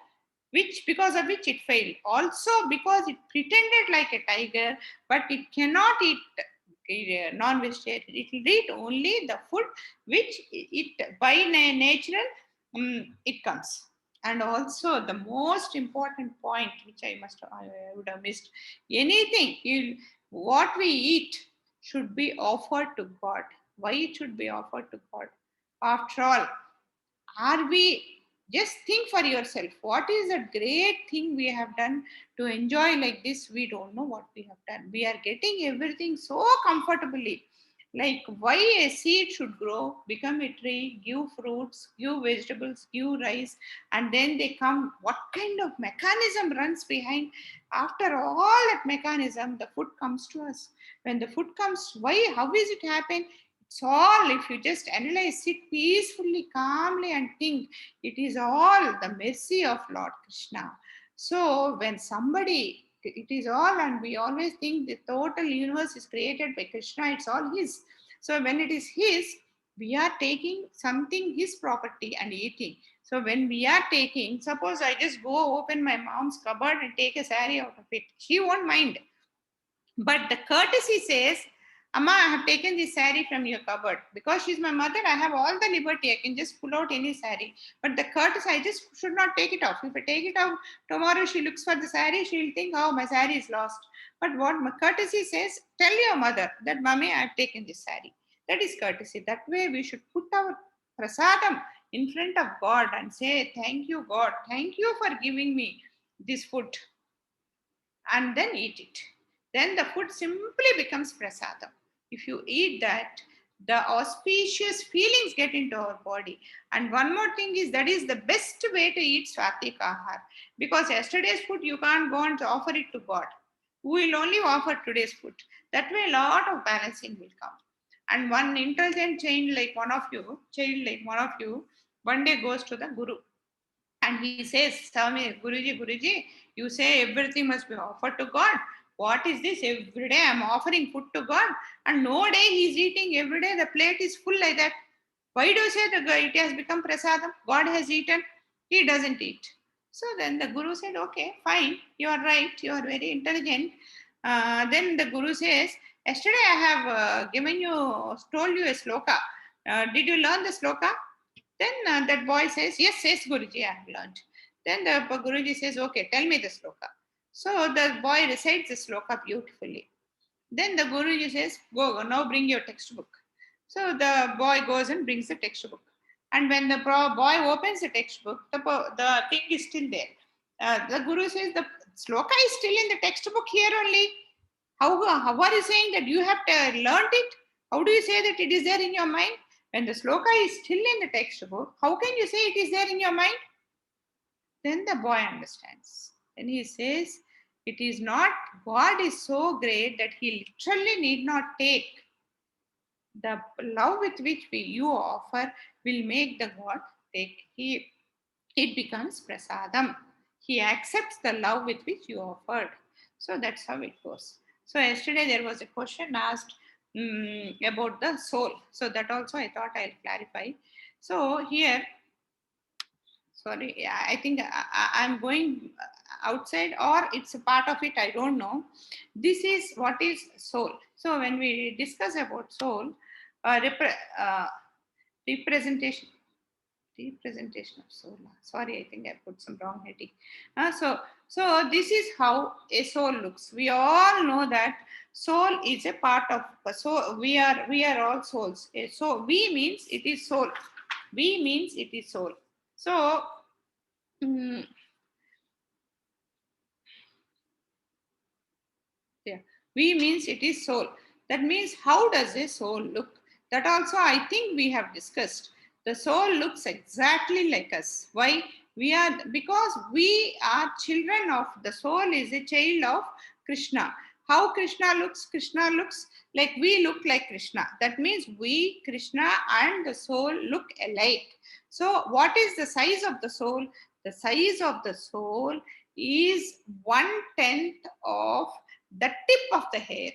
which because of which it failed. Also because it pretended like a tiger, but it cannot eat non-vegetarian. It will eat only the food which it by natural it comes. And also the most important point, which I would have missed, anything what we eat should be offered to God. Why it should be offered to God? After all, are we, just think for yourself, what is a great thing we have done to enjoy like this? We don't know what we have done. We are getting everything so comfortably. Like, why a seed should grow, become a tree, give fruits, give vegetables, give rice, and then they come, what kind of mechanism runs behind? After all that mechanism, the food comes to us. When the food comes, why, how is it happen? It's all, if you just analyze, sit peacefully, calmly, and think, it is all the mercy of Lord Krishna. So when somebody, it is all, and we always think the total universe is created by Krishna, it's all His. So when it is His, we are taking something, His property, and eating. So when we are taking, suppose I just go open my mom's cupboard and take a saree out of it, she won't mind. But the courtesy says, Amma, I have taken this saree from your cupboard. Because she's my mother, I have all the liberty. I can just pull out any saree. But the courtesy, I just should not take it off. If I take it off, tomorrow she looks for the saree, she'll think, oh, my saree is lost. But what my courtesy says, tell your mother that, Mommy, I have taken this saree. That is courtesy. That way we should put our prasadam in front of God and say, thank you, God. Thank you for giving me this food. And then eat it. Then the food simply becomes prasadam. If you eat that, the auspicious feelings get into our body. And one more thing is, that is the best way to eat swatik ahar. Because yesterday's food, you can't go and offer it to God. We will only offer today's food. That way, a lot of balancing will come. And one intelligent child like one of you, one day goes to the Guru. And he says, Swami, Guruji, you say everything must be offered to God. What is this? Every day I'm offering food to God, and no day he's eating. Every day the plate is full like that. Why do you say it has become prasadam? God has eaten. He doesn't eat. So then the Guru said, okay, fine, you are right. You are very intelligent. Then the Guru says, Yesterday I have told you a sloka. Did you learn the sloka? Then that boy says, yes, Guruji, I have learned. Then the Guruji says, okay, tell me the sloka. So the boy recites the sloka beautifully. Then the Guruji says, go, now bring your textbook. So the boy goes and brings the textbook. And when the boy opens the textbook, the thing is still there. The Guru says, the sloka is still in the textbook here only. How are you saying that you have learned it? How do you say that it is there in your mind? When the sloka is still in the textbook, how can you say it is there in your mind? Then the boy understands. Then he says, it is not, God is so great that he literally need not take. The love with which you offer will make the God take. It becomes prasadam. He accepts the love with which you offered. So that's how it goes. So yesterday there was a question asked about the soul. So that also I thought I'll clarify. So here, sorry, I think I'm going outside or it's a part of it, I don't know. This is what is soul. So when we discuss about soul, representation of soul. Sorry, I think I put some wrong heading. So this is how a soul looks. We all know that soul is a part of. So we are all souls. So we means it is soul. We means it is soul. So. Yeah, we means it is soul. That means how does a soul look? That also I think we have discussed. The soul looks exactly like us. Why? Because we are children of, the soul is a child of Krishna. How Krishna looks like we look like Krishna. That means we, Krishna and the soul look alike. So what is the size of the soul? The size of the soul is 1/10 of the tip of the hair.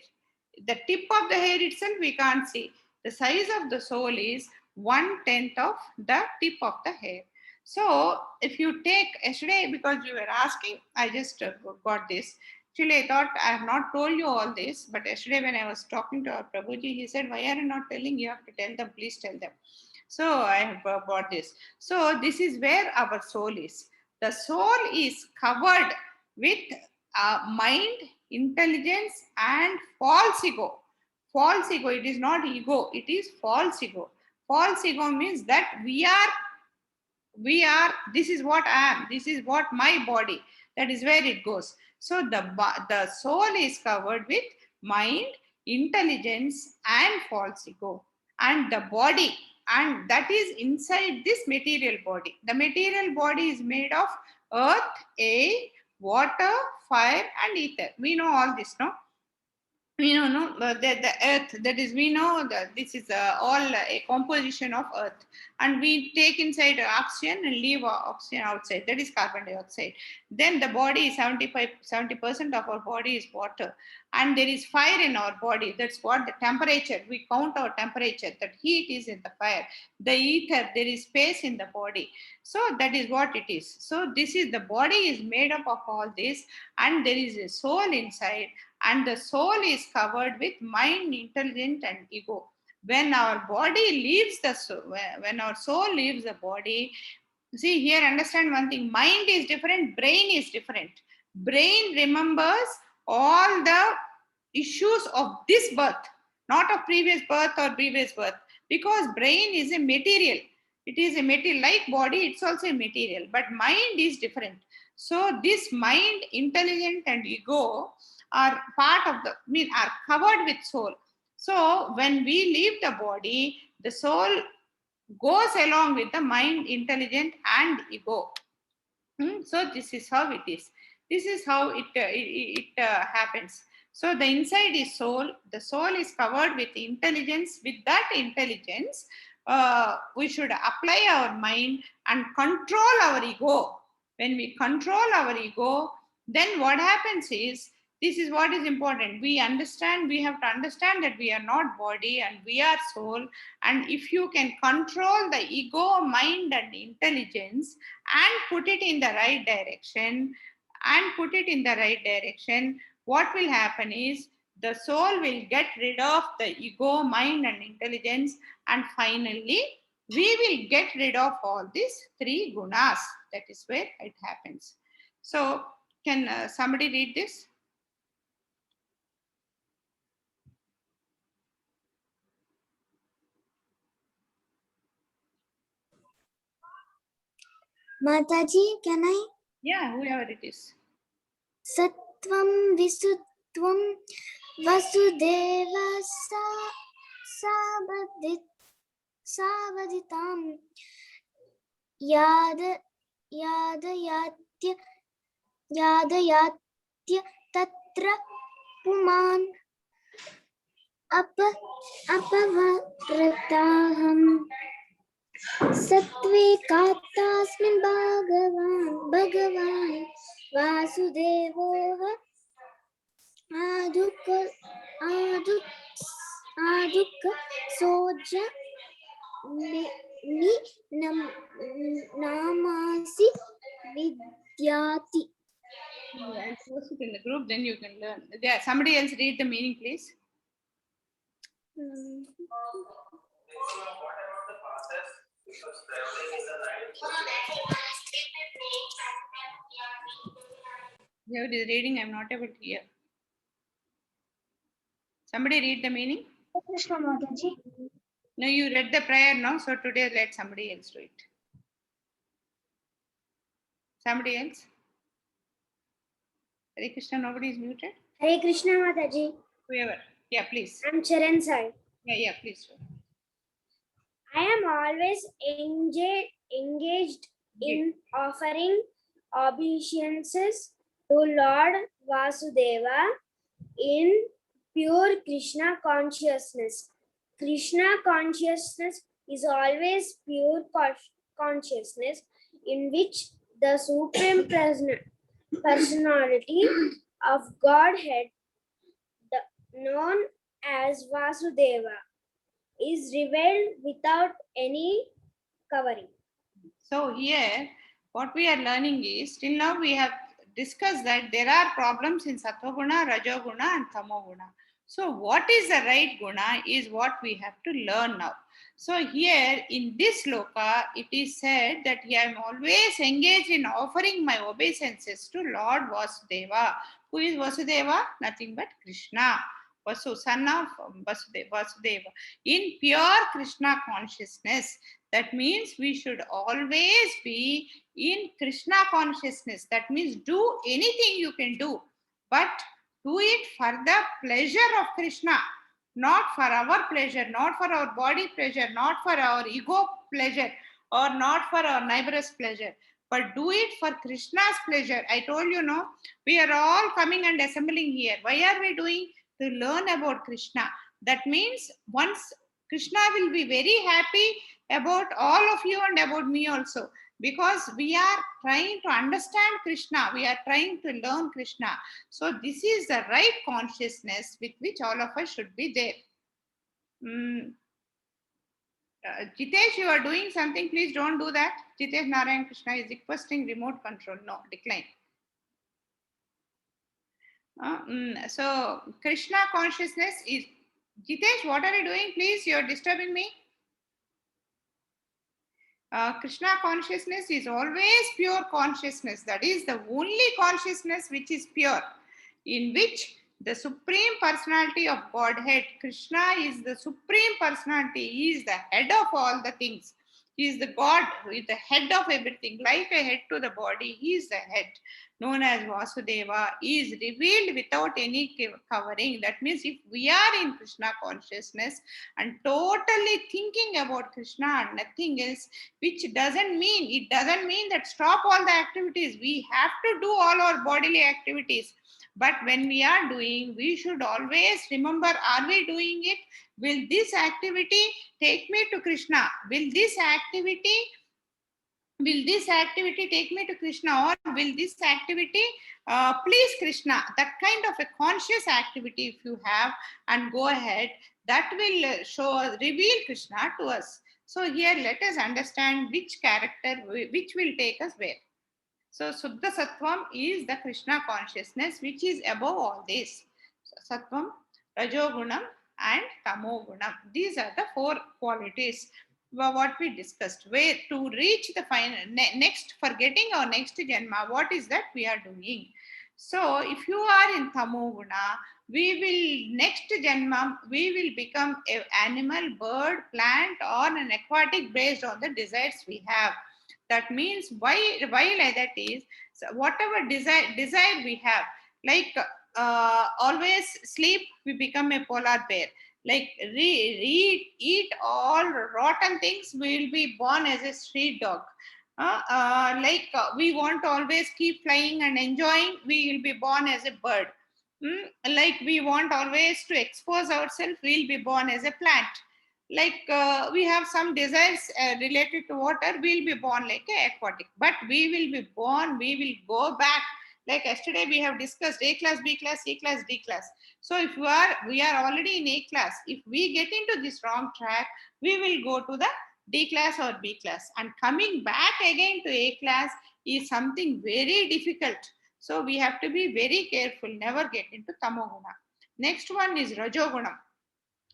The tip of the hair itself we can't see. The size of the soul is 1/10 of the tip of the hair. So if you take yesterday, because you were asking, I just got this. Actually, I thought I have not told you all this, but yesterday when I was talking to our Prabhuji, he said, why are you not telling? You have to tell them, please tell them. So I have brought this. So this is where our soul is. The soul is covered with mind, intelligence, and false ego. False ego, it is not ego, it is false ego. False ego means that we are, this is what I am, this is what my body, that is where it goes. So the soul is covered with mind, intelligence, and false ego, and the body, and that is inside this material body. The material body is made of earth, air, water, fire, and ether. We know all this, no? We know, no, the earth, that is, we know that this is all a composition of earth, and we take inside oxygen and leave oxygen outside, that is carbon dioxide. Then the body is 70% of our body is water, and there is fire in our body. That's what the temperature, we count our temperature, that heat is in the fire. The ether, there is space in the body. So that is what it is. So this is, the body is made up of all this, and there is a soul inside, and the soul is covered with mind, intelligence, and ego. When our body leaves the soul, when our soul leaves the body, see here, understand one thing, mind is different, brain is different. Brain remembers all the issues of this birth, not of previous birth or previous birth, because brain is a material. It is a material, like body, it's also a material, but mind is different. So this mind, intelligence, and ego are part of the, are covered with soul. So when we leave the body, the soul goes along with the mind, intelligence, and ego. So this is how it is. This is how it happens. So the inside is soul. The soul is covered with intelligence. With that intelligence, we should apply our mind and control our ego. When we control our ego, then what happens is, this is what is important. We have to understand that we are not body and we are soul. And if you can control the ego, mind, and intelligence, and put it in the right direction, what will happen is, the soul will get rid of the ego, mind, and intelligence, and finally, we will get rid of all these three gunas. That is where it happens. So, can somebody read this? Mataji, can I? Yeah, whoever it is. Sattvam Visuttvam Vasudeva Savaditam Yadayatya Tatra Puman Apavrataham Sattve Katasmin Bhagavan Vasudevoha Adukka Soja Namasi Vidyati. I'll post it in the group, then you can learn. Yeah, somebody else read the meaning, please. Whoever is reading, I'm not able to hear. Somebody read the meaning? Krishna Mataji. No, you read the prayer, no? So today let somebody else do it. Somebody else? Hare Krishna, nobody is muted? Hare Krishna Mataji. Whoever. Yeah, please. I'm Charan Sai. Yeah, please. I am always engaged in offering obeisances to Lord Vasudeva in pure Krishna consciousness. Krishna consciousness is always pure consciousness in which the Supreme Personality of Godhead, known as Vasudeva, is revealed without any covering. So here, what we are learning is, till now we have discussed that there are problems in Sattva-guna, Rajo-guna and Tamo-guna. So what is the right guna is what we have to learn now. So here in this sloka, it is said that I am always engaged in offering my obeisances to Lord Vasudeva. Who is Vasudeva? Nothing but Krishna. Vasu, son of Vasudeva. In pure Krishna consciousness. That means we should always be in Krishna consciousness. That means do anything you can do, but do it for the pleasure of Krishna, not for our pleasure, not for our body pleasure, not for our ego pleasure, or not for our neighbor's pleasure, but do it for Krishna's pleasure. I told you, no, we are all coming and assembling here. Why are we doing? To learn about Krishna. That means once Krishna will be very happy about all of you and about me also, because we are trying to understand Krishna, we are trying to learn Krishna. So this is the right consciousness with which all of us should be there. Jitesh, you are doing something, please don't do that. Jitesh Narayan Krishna is requesting remote control. No, decline. So Krishna consciousness is, Jitesh, what are you doing? Please, you are disturbing me. Krishna consciousness is always pure consciousness. That is the only consciousness which is pure, in which the Supreme Personality of Godhead, Krishna is the Supreme Personality. He is the head of all the things. He is the God who is the head of everything. Like a head to the body, he is the head, known as Vasudeva. He is revealed without any covering. That means if we are in Krishna consciousness and totally thinking about Krishna and nothing else, which doesn't mean that stop all the activities. We have to do all our bodily activities. But when we are doing, we should always remember, are we doing it? Will this activity take me to Krishna? Will this activity take me to Krishna, or will this activity please Krishna? That kind of a conscious activity, if you have, and go ahead, that will reveal Krishna to us. So here, let us understand which character, which will take us where. So Suddha Sattvam is the Krishna consciousness, which is above all this. Sattvam, Rajogunam, and Tamogunam. These are the four qualities what we discussed. Where to reach the final next, for getting our next janma, what is that we are doing? So if you are in Tamoguna, we will next janma we will become an animal, bird, plant, or an aquatic based on the desires we have. That means why like that is, so whatever desire we have, like always sleep, we become a polar bear. Like eat all rotten things, we will be born as a street dog. We want to always keep flying and enjoying, we will be born as a bird. Like we want always to expose ourselves, we'll be born as a plant. Like we have some desires related to water, we'll be born like a aquatic. But we will be born, we will go back. Like yesterday we have discussed A class, B class, C class, D class. So if we are already in A class, if we get into this wrong track, we will go to the D class or B class. And coming back again to A class is something very difficult. So we have to be very careful, never get into Tamoguna. Next one is Rajogunam.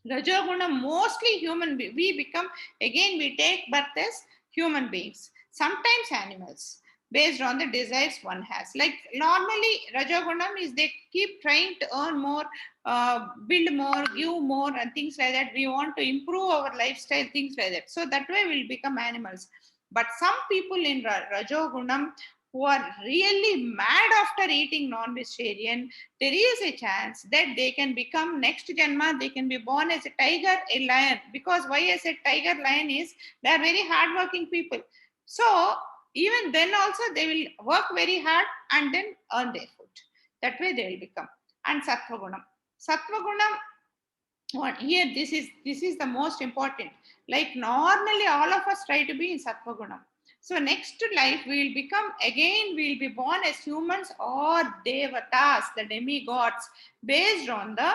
Rajoguna, mostly we become, again we take birth as human beings, sometimes animals, based on the desires one has. Like normally Rajogunam is they keep trying to earn more, build more, give more, and things like that. We want to improve our lifestyle, things like that. So that way we'll become animals. But some people in Rajogunam who are really mad after eating non-vegetarian, there is a chance that they can become next janma, they can be born as a tiger, a lion. Because why I said tiger, lion is they are very hardworking people. So even then also they will work very hard and then earn their food. That way they will become. And Sattvagunam. Sattvagunam, what here this is the most important. Like normally all of us try to be in Sattvagunam. So next life we will become, again we will be born as humans or devatas, the demigods, based on the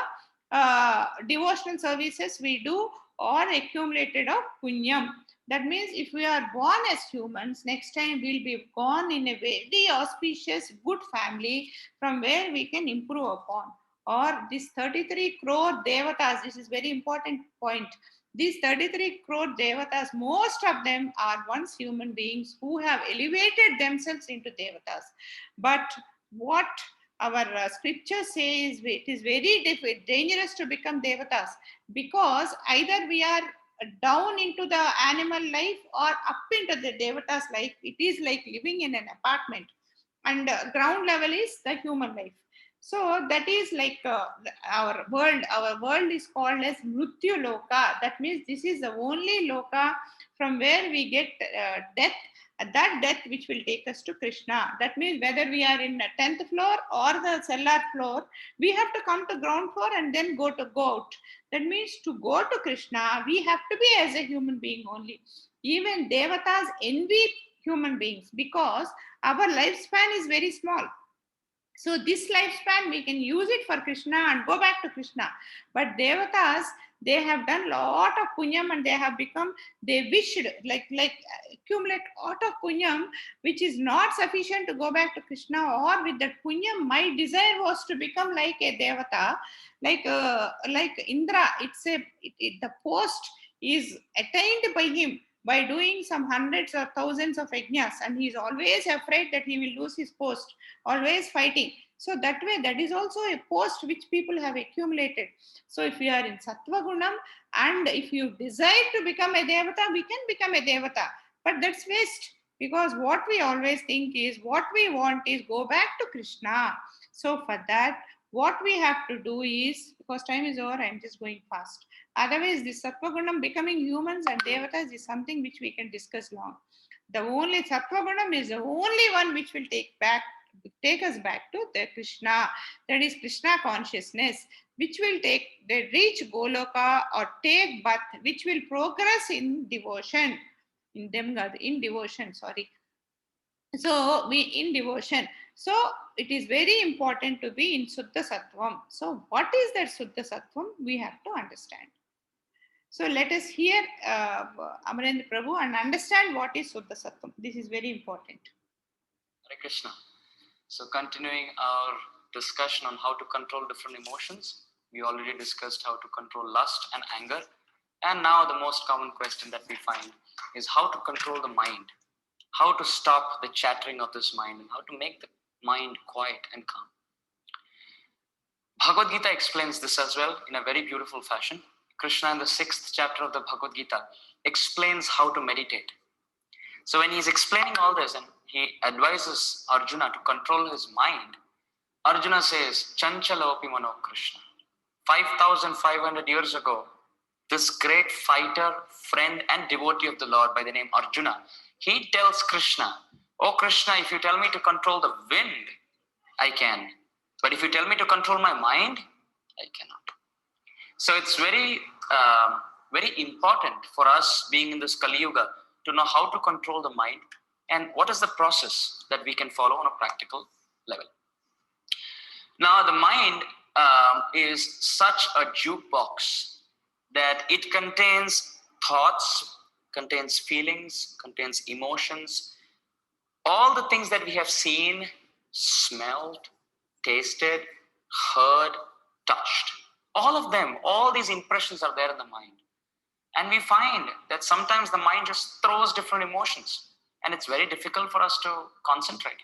devotional services we do or accumulated of punyam. That means if we are born as humans, next time we'll be born in a very auspicious good family from where we can improve upon. Or this 33 crore devatas, this is very important point. These 33 crore devatas, most of them are once human beings who have elevated themselves into devatas. But what our scripture says, it is very dangerous to become devatas, because either we are down into the animal life or up into the devatas life. It is like living in an apartment, and ground level is the human life. So that is like our world. Our world is called as Mrityu Loka. That means this is the only Loka from where we get death. That death which will take us to Krishna. That means whether we are in the 10th floor or the cellar floor, we have to come to ground floor and then go out. That means to go to Krishna, we have to be as a human being only. Even devatas envy human beings because our lifespan is very small. So this lifespan we can use it for Krishna and go back to Krishna. But devatas, they have done lot of punyam and they have become, they wished like accumulate lot of punyam which is not sufficient to go back to Krishna. Or with that punyam, my desire was to become like a devata, like Indra. The post is attained by him by doing some hundreds or thousands of yajnas, and he is always afraid that he will lose his post, always fighting. So that way, that is also a post which people have accumulated. So if we are in Sattva Gunam and if you desire to become a Devata, we can become a Devata. But that's waste, because what we always think is, what we want is go back to Krishna. So for that, what we have to do is, because time is over, I'm just going fast. Otherwise, this Sattva-gunam becoming humans and devatas is something which we can discuss long. The only Sattva-gunam is the only one which will take us back to the Krishna. That is Krishna consciousness, which will reach Goloka or take birth, which will progress in devotion. In devotion, sorry. So we in devotion. So it is very important to be in Suddha Sattvam. So what is that Suddha Sattvam? We have to understand. So let us hear Amarendra Prabhu and understand what is Suddha Sattvam. This is very important. Hare Krishna. So continuing our discussion on how to control different emotions. We already discussed how to control lust and anger. And now the most common question that we find is how to control the mind, how to stop the chattering of this mind, and how to make the mind quiet and calm. Bhagavad Gita explains this as well in a very beautiful fashion. Krishna in the 6th chapter of the Bhagavad Gita explains how to meditate. So when he's explaining all this and he advises Arjuna to control his mind, Arjuna says, Chanchalopi Mano Krishna. 5,500 years ago, this great fighter, friend, and devotee of the Lord by the name Arjuna, he tells Krishna, oh Krishna, if you tell me to control the wind, I can. But if you tell me to control my mind, I cannot. So it's very, very important for us being in this Kali Yuga to know how to control the mind and what is the process that we can follow on a practical level. Now, the mind is such a jukebox that it contains thoughts, contains feelings, contains emotions, all the things that we have seen, smelled, tasted, heard, touched. All of them, all these impressions are there in the mind. And we find that sometimes the mind just throws different emotions and it's very difficult for us to concentrate.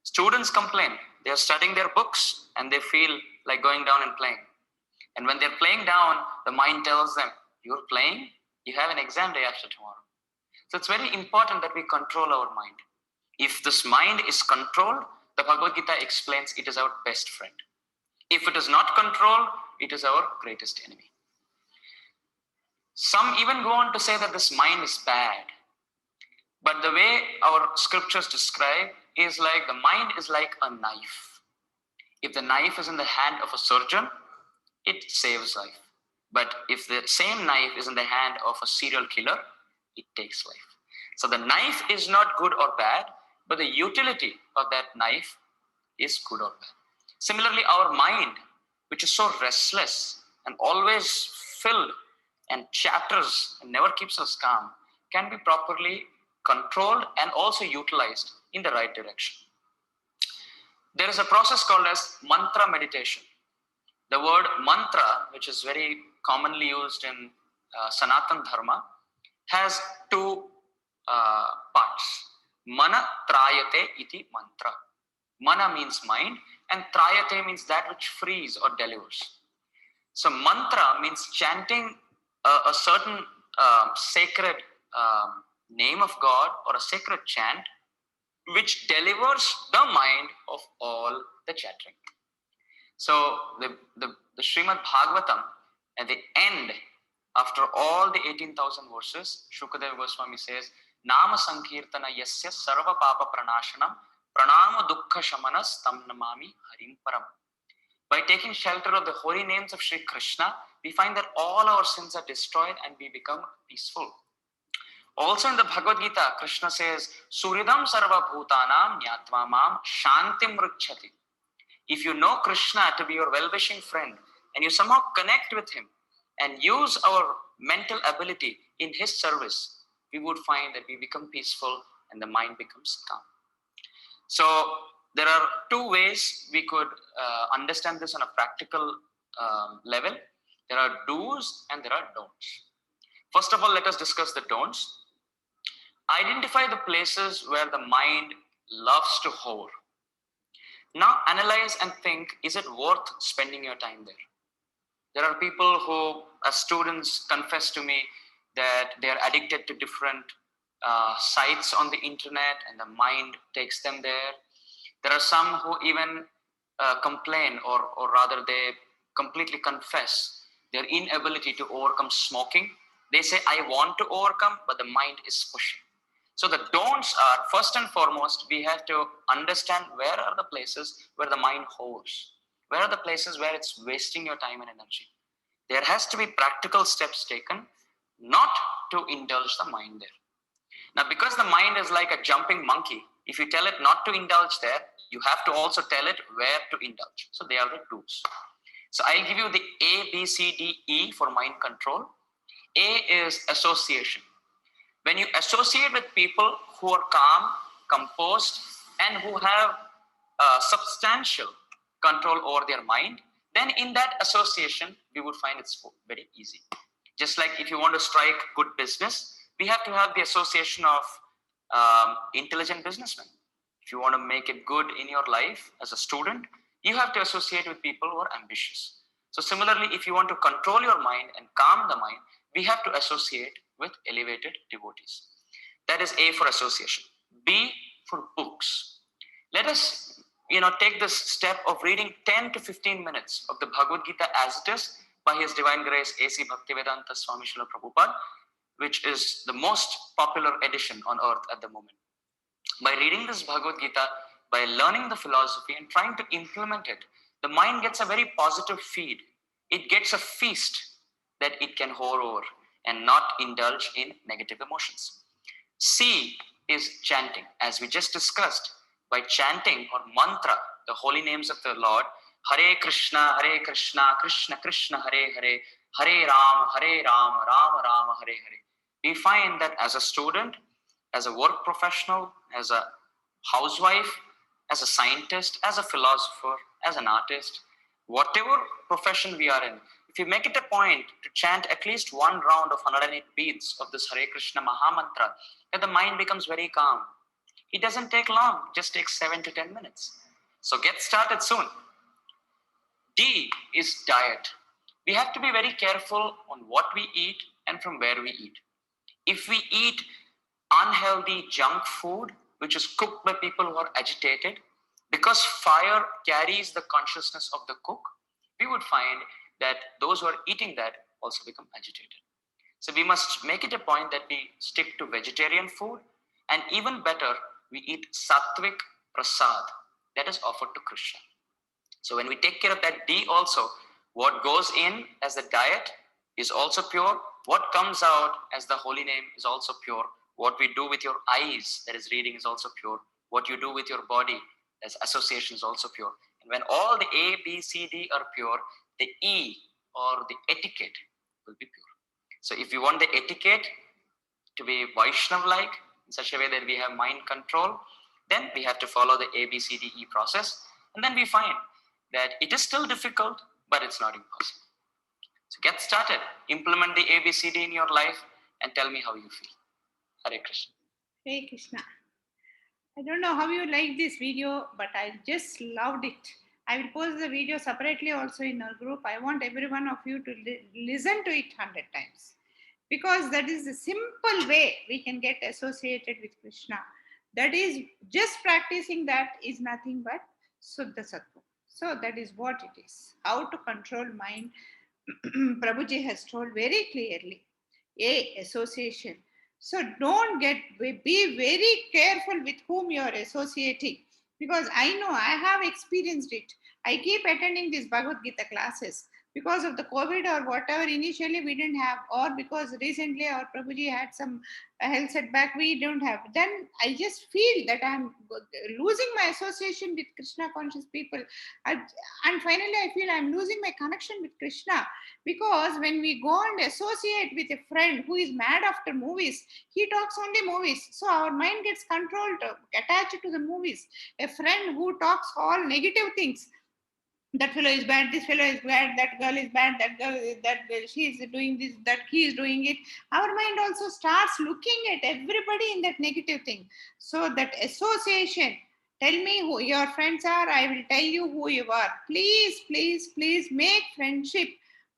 Students complain, they're studying their books and they feel like going down and playing. And when they're playing down, the mind tells them, you're playing, you have an exam day after tomorrow. So it's very important that we control our mind. If this mind is controlled, the Bhagavad Gita explains it is our best friend. If it is not controlled, it is our greatest enemy. Some even go on to say that this mind is bad. But the way our scriptures describe is like the mind is like a knife. If the knife is in the hand of a surgeon, it saves life. But if the same knife is in the hand of a serial killer, it takes life. So the knife is not good or bad, but the utility of that knife is good or bad. Similarly, our mind, which is so restless and always filled and chatters and never keeps us calm, can be properly controlled and also utilized in the right direction. There is a process called as mantra meditation. The word mantra, which is very commonly used in Sanatan Dharma, has two parts. Mana trayate iti mantra. Mana means mind and trayate means that which frees or delivers. So mantra means chanting a certain sacred name of God or a sacred chant which delivers the mind of all the chattering. So the Srimad Bhagavatam at the end, after all the 18,000 verses, Shukadeva Goswami says, Nama Sankirtana Yasya Sarva Papa Pranashanam Pranama Dukkha Shamanas Tam Namami Harim Param. By taking shelter of the holy names of Sri Krishna, we find that all our sins are destroyed and we become peaceful. Also in the Bhagavad Gita, Krishna says, Suridam Sarva Bhutanam Nyatva Mam Shantim Rukchati. If you know Krishna to be your well-wishing friend and you somehow connect with him and use our mental ability in his service, we would find that we become peaceful and the mind becomes calm. So there are two ways we could understand this on a practical level. There are do's and there are don'ts. First of all, let us discuss the don'ts. Identify the places where the mind loves to hover. Now analyze and think, is it worth spending your time there? There are people who, as students, confess to me that they are addicted to different sites on the internet and the mind takes them there. There are some who even complain or rather they completely confess their inability to overcome smoking. They say, I want to overcome, but the mind is pushing. So the don'ts are, first and foremost, we have to understand where are the places where the mind hovers. Where are the places where it's wasting your time and energy? There has to be practical steps taken not to indulge the mind there. Now, because the mind is like a jumping monkey, if you tell it not to indulge there, you have to also tell it where to indulge. So they are the do's. So I'll give you the A, B, C, D, E for mind control. A is association. When you associate with people who are calm, composed, and who have substantial control over their mind, then in that association, we would find it's very easy. Just like if you want to strike good business, we have to have the association of intelligent businessmen. If you want to make it good in your life as a student, you have to associate with people who are ambitious. So similarly, if you want to control your mind and calm the mind, we have to associate with elevated devotees. That is A for association. B for books. Let us, take this step of reading 10 to 15 minutes of the Bhagavad Gita as it is by His Divine Grace A.C. Bhaktivedanta Swami Srila Prabhupada, which is the most popular edition on earth at the moment. By reading this Bhagavad Gita, by learning the philosophy and trying to implement it, the mind gets a very positive feed. It gets a feast that it can whore over and not indulge in negative emotions. C is chanting. As we just discussed, by chanting or mantra, the holy names of the Lord, Hare Krishna, Krishna Krishna, Hare Hare, Hare Rama, Rama Rama, Hare Hare. We find that as a student, as a work professional, as a housewife, as a scientist, as a philosopher, as an artist, whatever profession we are in, if you make it a point to chant at least one round of 108 beads of this Hare Krishna Maha Mantra, then the mind becomes very calm. It doesn't take long, just takes 7 to 10 minutes. So get started soon. D is diet. We have to be very careful on what we eat and from where we eat. If we eat unhealthy junk food, which is cooked by people who are agitated, because fire carries the consciousness of the cook, we would find that those who are eating that also become agitated. So we must make it a point that we stick to vegetarian food, and even better, we eat sattvic prasad that is offered to Krishna. So when we take care of that D also, what goes in as the diet is also pure. What comes out as the holy name is also pure. What we do with your eyes, that is reading, is also pure. What you do with your body, as association, is also pure. And when all the A, B, C, D are pure, the E or the etiquette will be pure. So if you want the etiquette to be Vaishnav-like, in such a way that we have mind control, then we have to follow the A, B, C, D, E process. And then we find that it is still difficult, but it's not impossible. So get started, implement the A, B, C, D in your life, and tell me how you feel. Hare Krishna. Hare Krishna. I don't know how you like this video, but I just loved it. I will post the video separately also in our group. I want every one of you to listen to it 100 times, because that is the simple way we can get associated with Krishna. That is, just practicing that is nothing but Suddha Sattva. So that is what it is. How to control mind. Prabhuji has told very clearly. A, association. So be very careful with whom you are associating, because I know, I have experienced it. I keep attending these Bhagavad Gita classes. Because of the COVID or whatever, initially we didn't have, or because recently our Prabhuji had some health setback, we don't have. Then I just feel that I'm losing my association with Krishna conscious people. And finally I feel I'm losing my connection with Krishna, because when we go and associate with a friend who is mad after movies, he talks only movies. So our mind gets controlled, attached to the movies. A friend who talks all negative things, that fellow is bad, this fellow is bad, that girl is bad, that girl, she is doing this, that he is doing it. Our mind also starts looking at everybody in that negative thing. So that association, tell me who your friends are, I will tell you who you are. Please, please, please make friendship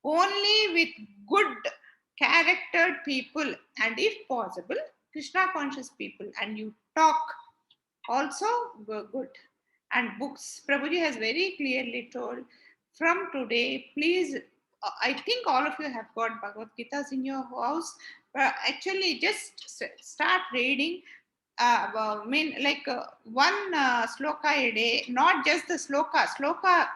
only with good charactered people, and if possible, Krishna conscious people, and you talk also good. And books, Prabhuji has very clearly told, from today, please, I think all of you have got Bhagavad Gitas in your house. Actually, just start reading. One sloka a day, not just the sloka. Sloka,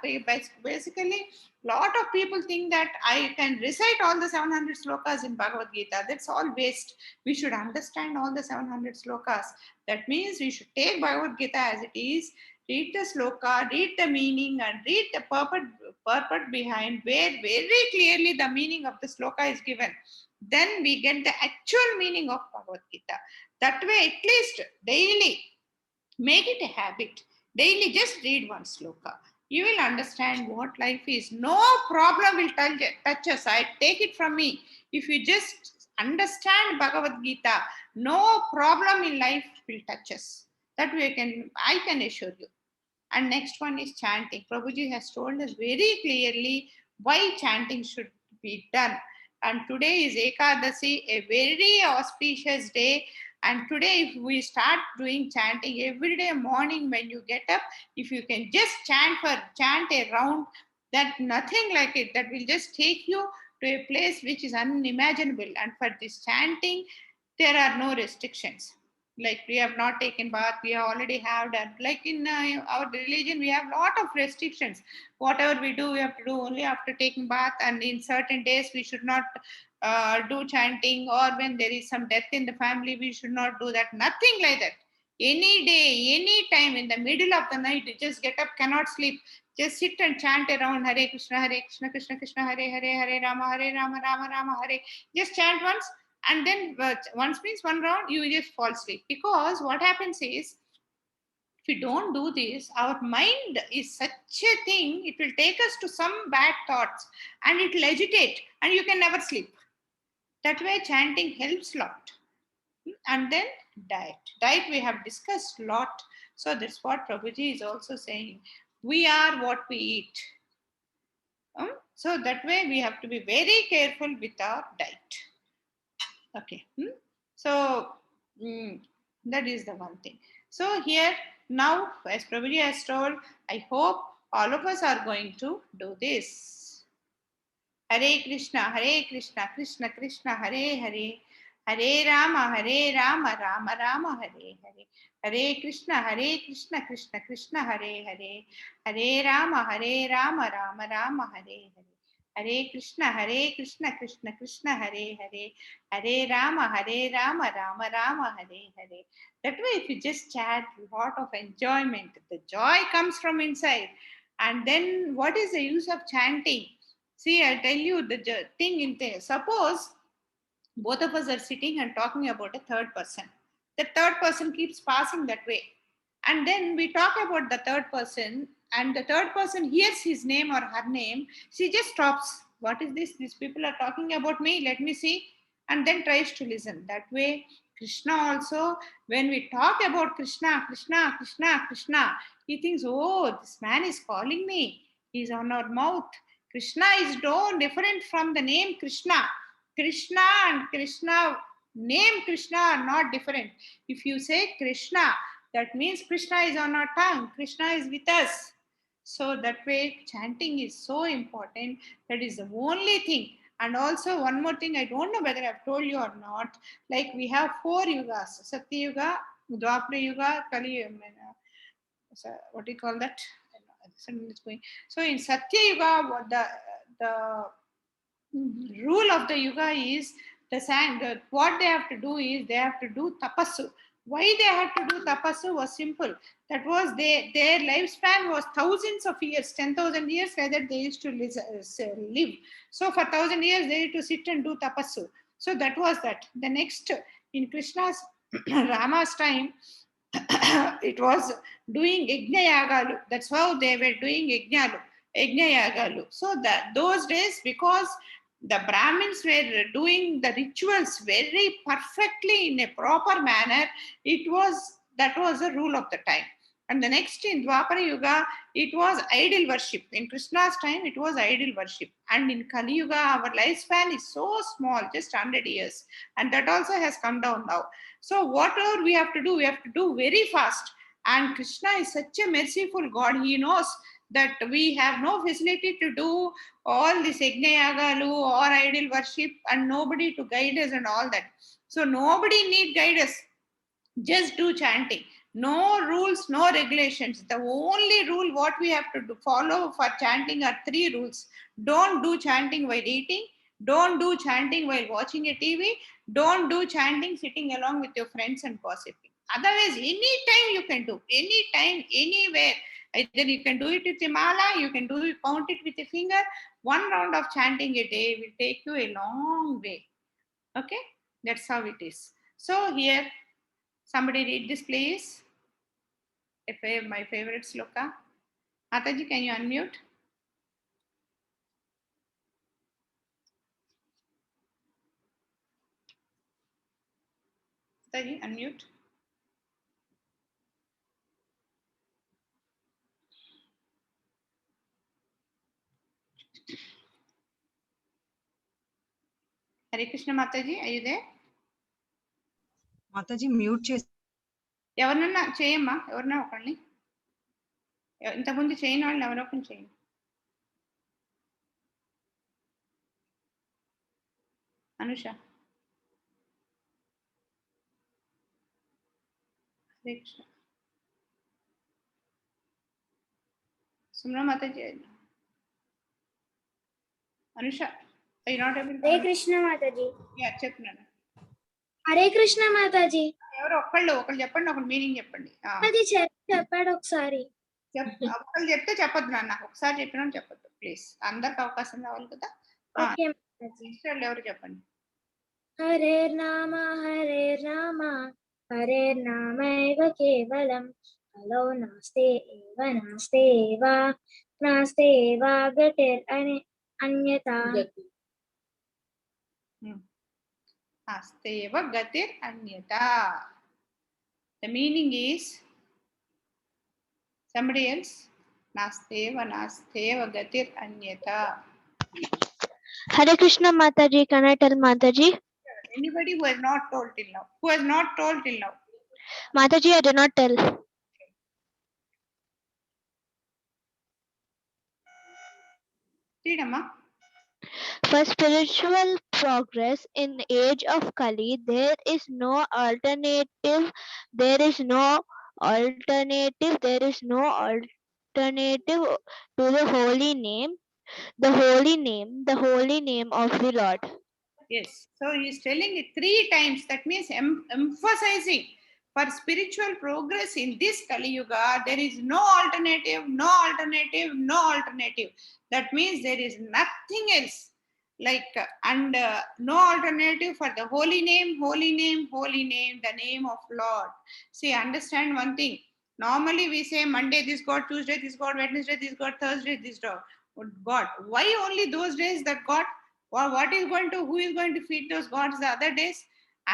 basically, lot of people think that I can recite all the 700 slokas in Bhagavad Gita. That's all waste. We should understand all the 700 slokas. That means we should take Bhagavad Gita as it is, read the sloka, read the meaning, and read the purport behind, where very clearly the meaning of the sloka is given. Then we get the actual meaning of Bhagavad Gita. That way, at least daily, make it a habit. Daily, just read one sloka. you will understand what life is. No problem will touch us. I take it from me. If you just understand Bhagavad Gita, no problem in life will touch us. That way I can assure you. And next one is chanting. Prabhuji has told us very clearly why chanting should be done. And today is Ekadasi, a very auspicious day. And today, if we start doing chanting every day morning when you get up, if you can just chant a round, that nothing like it, that will just take you to a place which is unimaginable. And for this chanting, there are no restrictions. Like we have not taken bath, we have already have done. Like in our religion, we have lot of restrictions. Whatever we do, we have to do only after taking bath, and in certain days we should not do chanting, or when there is some death in the family, we should not do that. Nothing like that. Any day, any time, in the middle of the night, you just get up, cannot sleep. Just sit and chant around Hare Krishna, Krishna Krishna, Hare Hare, Hare Rama, Rama Rama, Hare. Just chant once, and then once means one round, you just fall asleep. Because what happens is, if we don't do this, our mind is such a thing, it will take us to some bad thoughts and it will agitate and you can never sleep. That way, chanting helps a lot. And then diet. Diet we have discussed a lot. So that's what Prabhuji is also saying. We are what we eat. So that way we have to be very careful with our diet. Okay. So that is the one thing. So here now, as Prabhuji has told, I hope all of us are going to do this. Hare Krishna, Krishna Krishna, Hare Hare, Hare Rama, Rama Rama, Hare Hare. Hare Krishna, Krishna Krishna, Hare Hare, Hare Rama, Rama Rama, Hare Hare. Hare Krishna, Krishna Krishna, Hare Hare, Hare Rama, Rama Rama, Hare Hare. That way, if you just chat, a lot of enjoyment, the joy comes from inside. And then, what is the use of chanting? See, I'll tell you the thing in there. Suppose both of us are sitting and talking about a third person. The third person keeps passing that way. And then we talk about the third person, and the third person hears his name or her name. She just stops. What is this? These people are talking about me. Let me see. And then tries to listen. That way, Krishna also, when we talk about Krishna, Krishna, Krishna, Krishna, he thinks, oh, this man is calling me. He's on our mouth. Krishna is no different from the name Krishna. Krishna and Krishna, name Krishna are not different. If you say Krishna, that means Krishna is on our tongue. Krishna is with us. So that way, chanting is so important. That is the only thing. And also one more thing, I don't know whether I've told you or not. Like we have 4 yugas: Satya Yuga, Dwapara Yuga, Kali Yuga. What do you call that? So in Satya Yuga, what the rule of the yuga is what they have to do is they have to do tapassu. Why they had to do tapassu was simple. That was their lifespan was thousands of years, 10,000 years like that they used to live. So for 1,000 years they used to sit and do tapassu. So that was that. The next, in Krishna's Rama's time, it was doing yajna. That's how they were doing yajna yagalu. So that those days, because the Brahmins were doing the rituals very perfectly in a proper manner, that was the rule of the time. And the next, in Dwapara Yuga, it was idol worship. In Krishna's time, it was idol worship. And in Kali Yuga, our lifespan is so small, just 100 years. And that also has come down now. So whatever we have to do very fast. And Krishna is such a merciful God. He knows that we have no facility to do all this yagalu or idol worship, and nobody to guide us and all that. So nobody need guide us. Just do chanting. No rules, no regulations. The only rule what we have to follow for chanting are 3 rules. Don't do chanting while eating. Don't do chanting while watching a TV. Don't do chanting sitting along with your friends and gossiping. Otherwise, anytime you can do. Anytime, anywhere. Either you can do it with a mala, you can do it, count it with a finger. 1 round of chanting a day will take you a long way. Okay? That's how it is. So here, somebody read this, please. My favorite sloka. Mataji, can you unmute? Mataji, unmute. Hare Krishna Mataji, are you there? Mataji mute చేసి ఎవరినన్నా చేయమ్మా, ఎవరన్నా ఒకళ్ళని. ఇంతకుముందు చేయని వాళ్ళని ఎవరో ఒకరిని చేయండి. Anusha. Hare Krishna. సుమ్రా Mataji. Anusha, are you not able to? Hare Krishna Mataji. Yeah, చెప్తున్నాను. Hare Krishna Mataji. ఎవరో ఒకళ్ళు చెప్పండి, ఒకళ్ళు మీనింగ్ చెప్పండి. అది చెప్పాడు ఒకసారి. ఒకళ్ళు చెప్తే చెప్పొద్దు నాన్న, ఒకసారి చెప్పినా చెప్పొద్దు ప్లీజ్, అందరికి అవకాశం రావాలి కదా. ఓకే మాతాజీ. వాళ్ళు ఎవరు చెప్పండి. హరే రామ హరే నామైవ కేవలం కలో నాస్తేవ గతిర్ అన్యతా. నాస్తేవ గతిర్ అన్యతా. The meaning is, somebody else. Nasteva gatir anyata. Hare Krishna Mataji, can I tell Mataji? Anybody who has not told till now? Who has not told till now? Mataji, I did not tell. Read, Amma. For spiritual progress in age of Kali, there is no alternative. There is no alternative to the holy name. The holy name of the Lord. Yes. So he is telling it 3 times. That means emphasizing, for spiritual progress in this Kali Yuga, there is no alternative. That means there is nothing else. No alternative for the holy name, the name of Lord. See, understand one thing. Normally we say Monday this God, Tuesday this God, Wednesday this God, Thursday this God. Why only those days that God? Who is going to feed those gods the other days?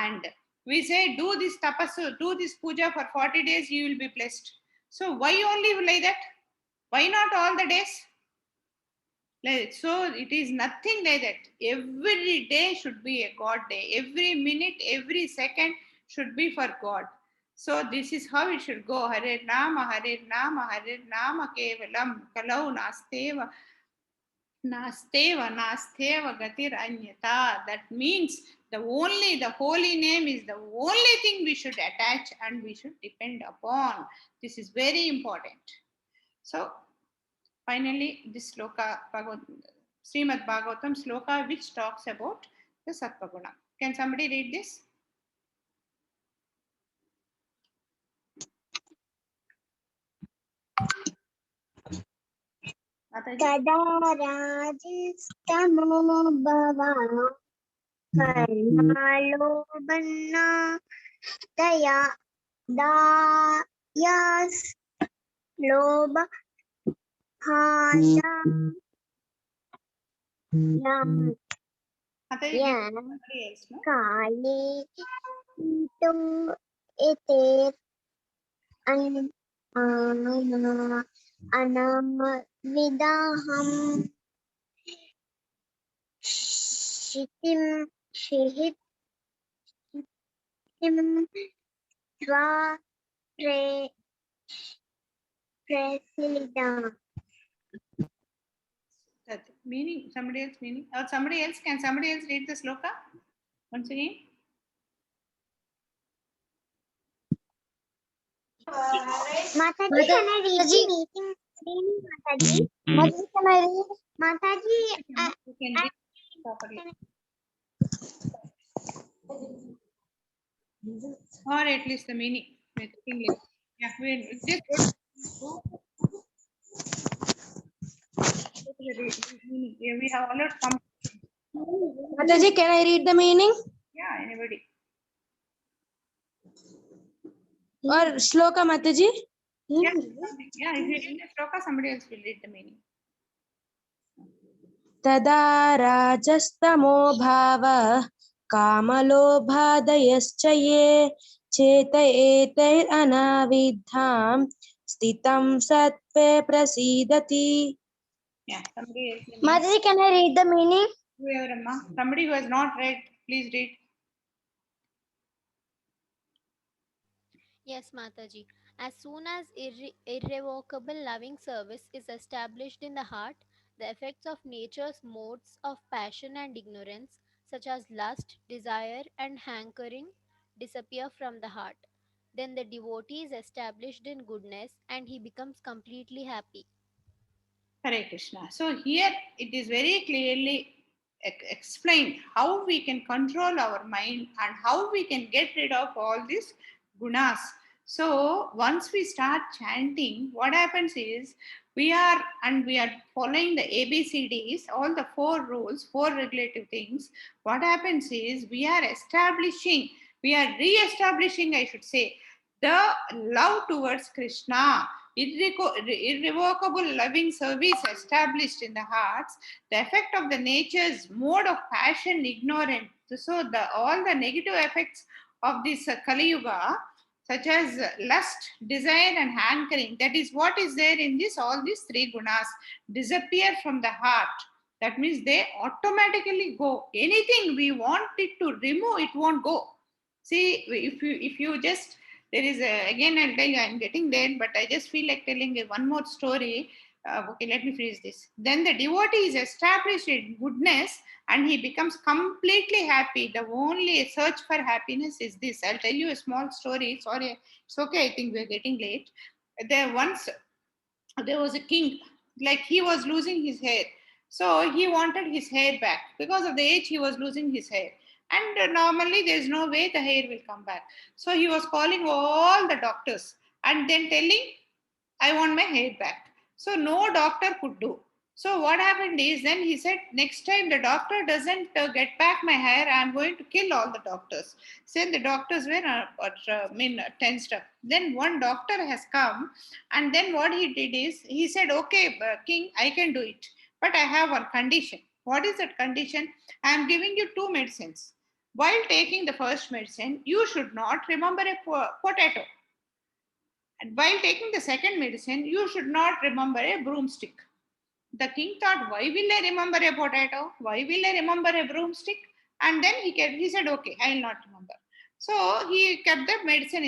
And we say, do this tapasu, do this puja for 40 days, you will be blessed. So why only like that? Why not all the days? So it is nothing like that. Every day should be a God day. Every minute, every second should be for God. So this is how it should go. Hare Nama kevalam kalau Nasteva gatir anyata. That means the holy name is the only thing we should attach and we should depend upon. This is very important. So finally, this sloka, Srimad Bhagavatam Sloka, which talks about the Sattva-guna. Can somebody read this? తదా రాజిస్తమో భవా కర్మాలోభన్నా దయా దాయాస్ లోభ హాసా కాళీ తుం ఎతేర్ అనవిదాహం శిహిత్ స్వా ప్రసిద్ధ. That meaning, somebody else meaning, or somebody else, can somebody else read the sloka once again? Mataji, can I read the meeting? Mataji, can I read? Mataji, You can read properly. Or at least the meaning with English. Yeah, just we have already come. Mataji, can I read the meaning Yeah, anybody. or shloka? Mataji, Yeah, yeah, if you read the sloka, somebody else will read the meaning. तदा राजस्तमो भावः कामलोभादयश्च ये चेत एतैरनाविद्धां स्थितं सत्त्वे प्रसीदति. Yeah, somebody else will read. Mataji, can I read the meaning? Whoever, Amma. Somebody who has not read, please read. Yes, Mataji. As soon as irrevocable loving service is established in the heart, the effects of nature's modes of passion and ignorance, such as lust, desire, and hankering, disappear from the heart. Then the devotee is established in goodness and he becomes completely happy. Hare Krishna. So here it is very clearly explained how we can control our mind and how we can get rid of all these gunas. So once we start chanting, what happens is we are following the ABCDs, all the four rules, four regulative things. What happens is we are re-establishing, I should say, the love towards Krishna, irrevocable loving service established in the hearts, the effect of the nature's mode of passion ignorant. So all the negative effects of this Kali Yuga, such as lust, desire, and hankering, that is what is there in this, all these three gunas disappear from the heart. That means they automatically go. Anything we want it to remove, it won't go. See, if you just, there is again, I'll tell you, I'm getting there, but I just feel like telling one more story. Okay, let me finish this. Then the devotee is established in goodness and he becomes completely happy. The only search for happiness is this. I'll tell you a small story. Sorry, it's okay. I think we're getting late. There was a king, like he was losing his hair. So he wanted his hair back. Because of the age, he was losing his hair. And normally there's no way the hair will come back. So he was calling all the doctors and then telling, I want my hair back. So no doctor could do. So what happened is, then he said, next time the doctor doesn't get back my hair, I'm going to kill all the doctors. So the doctors were tensed up. Then one doctor has come, and then what he did is, he said, okay, king, I can do it, but I have one condition. What is that condition? I am giving you two medicines. While taking the first medicine, you should not remember a potato. And while taking the second medicine, you should not remember a broomstick. The king thought, why will I remember a potato? Why will I remember a broomstick? And then he said, okay, I will not remember. So he kept the medicine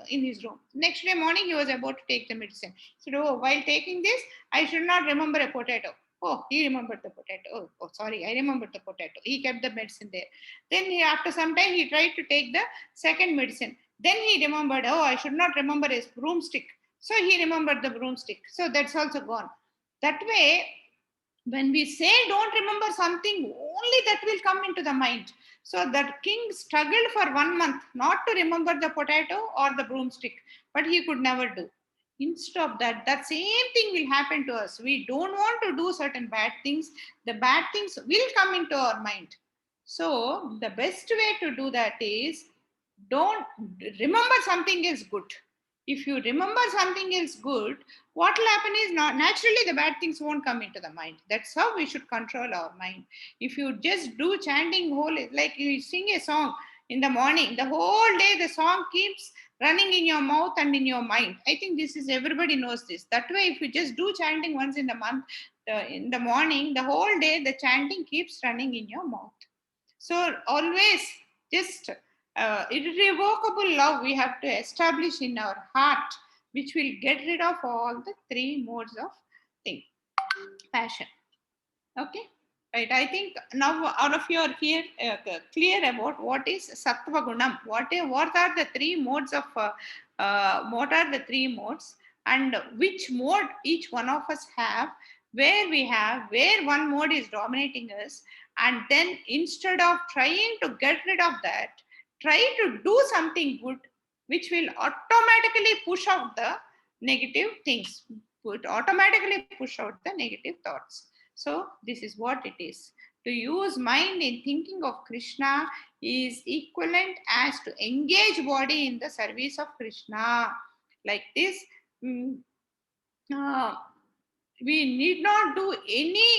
in his room. Next day morning, he was about to take the medicine. He said, oh, while taking this, I should not remember a potato. Oh, he remembered the potato. Oh, sorry, I remembered the potato. He kept the medicine there. Then after some time, he tried to take the second medicine. Then he remembered, oh, I should not remember his broomstick. So he remembered the broomstick. So that's also gone. That way, when we say don't remember something, only that will come into the mind. So that king struggled for 1 month not to remember the potato or the broomstick, but he could never do. Instead of that, that same thing will happen to us. We don't want to do certain bad things. The bad things will come into our mind. So the best way to do that is, don't remember something is good. If you remember something is good, what will happen is, not naturally the bad things won't come into the mind. That's how we should control our mind. If you just do chanting whole, like you sing a song in the morning, the whole day the song keeps running in your mouth and in your mind. I think this is, everybody knows this. That way, if you just do chanting once in the month, in the morning, the whole day the chanting keeps running in your mouth. So always just irrevocable love we have to establish in our heart, which will get rid of all the three modes of thing, passion. Okay, right? I think now all of you are here clear about what is sattva gunam. What are the three modes of what are the three modes, and which mode each one of us have, where one mode is dominating us, and then instead of trying to get rid of that, try to do something good, which will automatically push out the negative things, would automatically push out the negative thoughts. So this is what it is. To use mind in thinking of Krishna is equivalent as to engage body in the service of Krishna. Like this, we need not do any,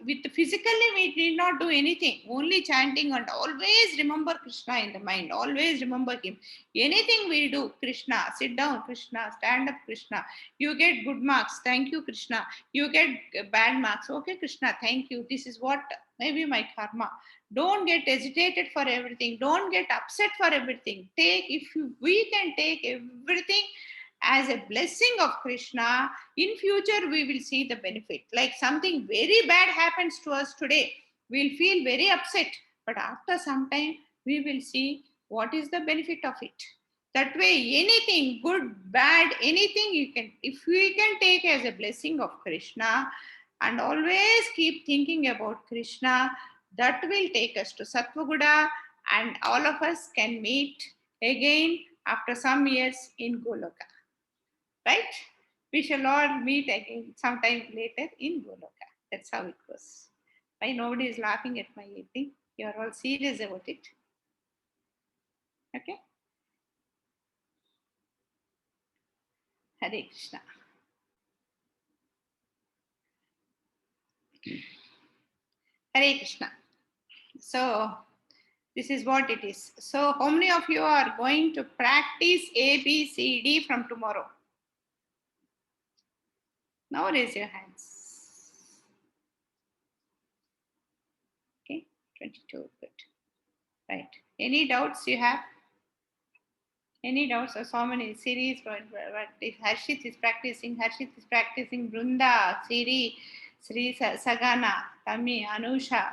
with physically we need not do anything, only chanting and always remember Krishna in the mind, always remember him. Anything we do, Krishna, sit down, Krishna, stand up, Krishna, you get good marks, thank you, Krishna, you get bad marks, okay, Krishna, thank you, this is what maybe my karma. Don't get agitated for everything, don't get upset for everything. We can take everything as a blessing of Krishna. In future we will see the benefit. Like something very bad happens to us today, we'll feel very upset, but after some time we will see what is the benefit of it. That way, anything good, bad, anything you can, if we can take as a blessing of Krishna and always keep thinking about Krishna, that will take us to Sattva-guda, and all of us can meet again after some years in Goloka. Right? We shall all meet again sometime later in Goloka. That's how it goes. Why nobody is laughing at my eating? You are all serious about it. Okay? Hare Krishna. Hare Krishna. So, this is what it is. So, how many of you are going to practice A, B, C, D from tomorrow? Now raise your hands. Okay, 22, good. Right. Any doubts you have? Any doubts? Or so many series. If Harshit is practicing, Brunda, Siri, Sri Sagana, Tami, Anusha,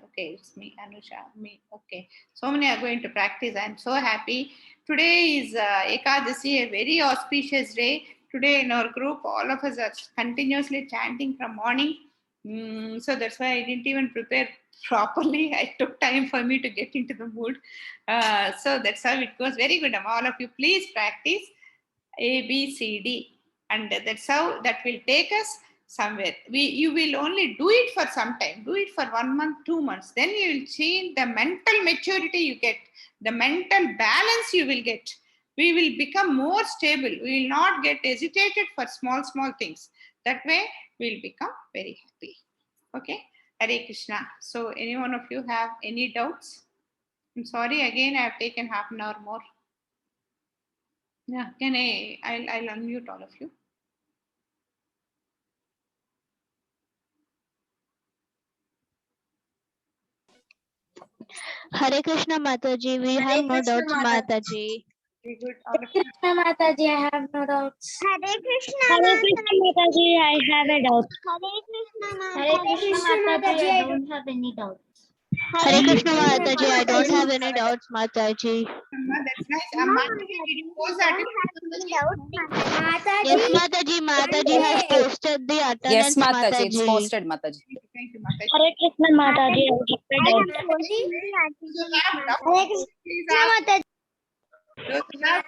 okay, it's me, Anusha, me, okay. So many are going to practice. I'm so happy. Today is Ekadasi, a very auspicious day. Today in our group, all of us are continuously chanting from morning. So that's why I didn't even prepare properly. I took time for me to get into the mood. So that's how it goes. Very good. All of you, please practice A, B, C, D. And that's how that will take us somewhere. You will only do it for some time. Do it for 1 month, 2 months. Then you will see the mental maturity you get, the mental balance you will get. We will become more stable. We will not get agitated for small things. That way, we will become very happy. Okay? Hare Krishna. So, any one of you have any doubts? I'm sorry, again, I have taken half an hour more. Yeah, I'll unmute all of you. Hare Krishna Mataji, we have no doubts, Mataji. Very good. All of you. Krishna Mataji, I have no doubts. Hare Krishna Mataji, I have a doubt. Hare Krishna Mataji, I don't have any doubts. Hare Krishna Mataji, I don't have any doubts, Mataji. That's nice. Mataji, did you post that? Yes, Mataji, Mataji has posted the attendance, Yes, Mataji, it's Mataji. posted, Mataji. Thank you, Mataji. Hare Krishna Mataji, I have a doubt. Please ask.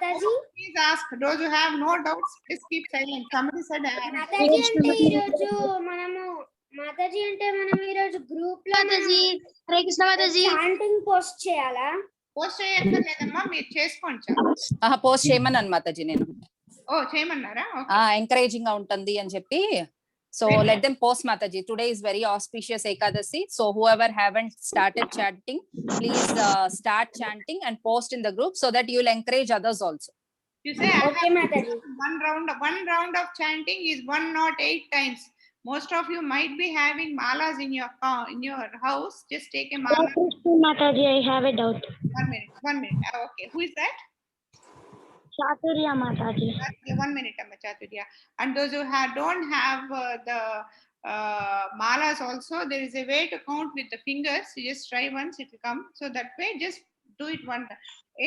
Please ask. Those who have no doubts, please keep silent. Somebody said, Mataji అంటే ఈరోజు మాతాజీ అంటే మనం ఈరోజు group లో Hare Krishna Mataji. Chanting post చేయాలా? Post చేయక్కర్లేదమ్మా, మీరు చేసుకోండి చాలు. పోస్ట్ చేయమన్నాను మాతాజీ నేను. ఓ, చేయమన్నారా? ఎంకరేజింగ్ గా ఉంటుంది అని చెప్పి. So let them post, Mataji. Today is very auspicious Ekadasi. So whoever haven't started chanting, please start chanting and post in the group so that you will encourage others also. You say, Okay, Mataji. one round of chanting is 108 times. Most of you might be having malas in your house. Just take a mala. Hare Krishna Mataji, I have a doubt. 1 minute. Okay, who is that? Chaturya Mataji. 1 minute, Amma Chaturya. And those who don't have the malas also, there is a way to count with the fingers. You just try once, it will come. So that way, just do it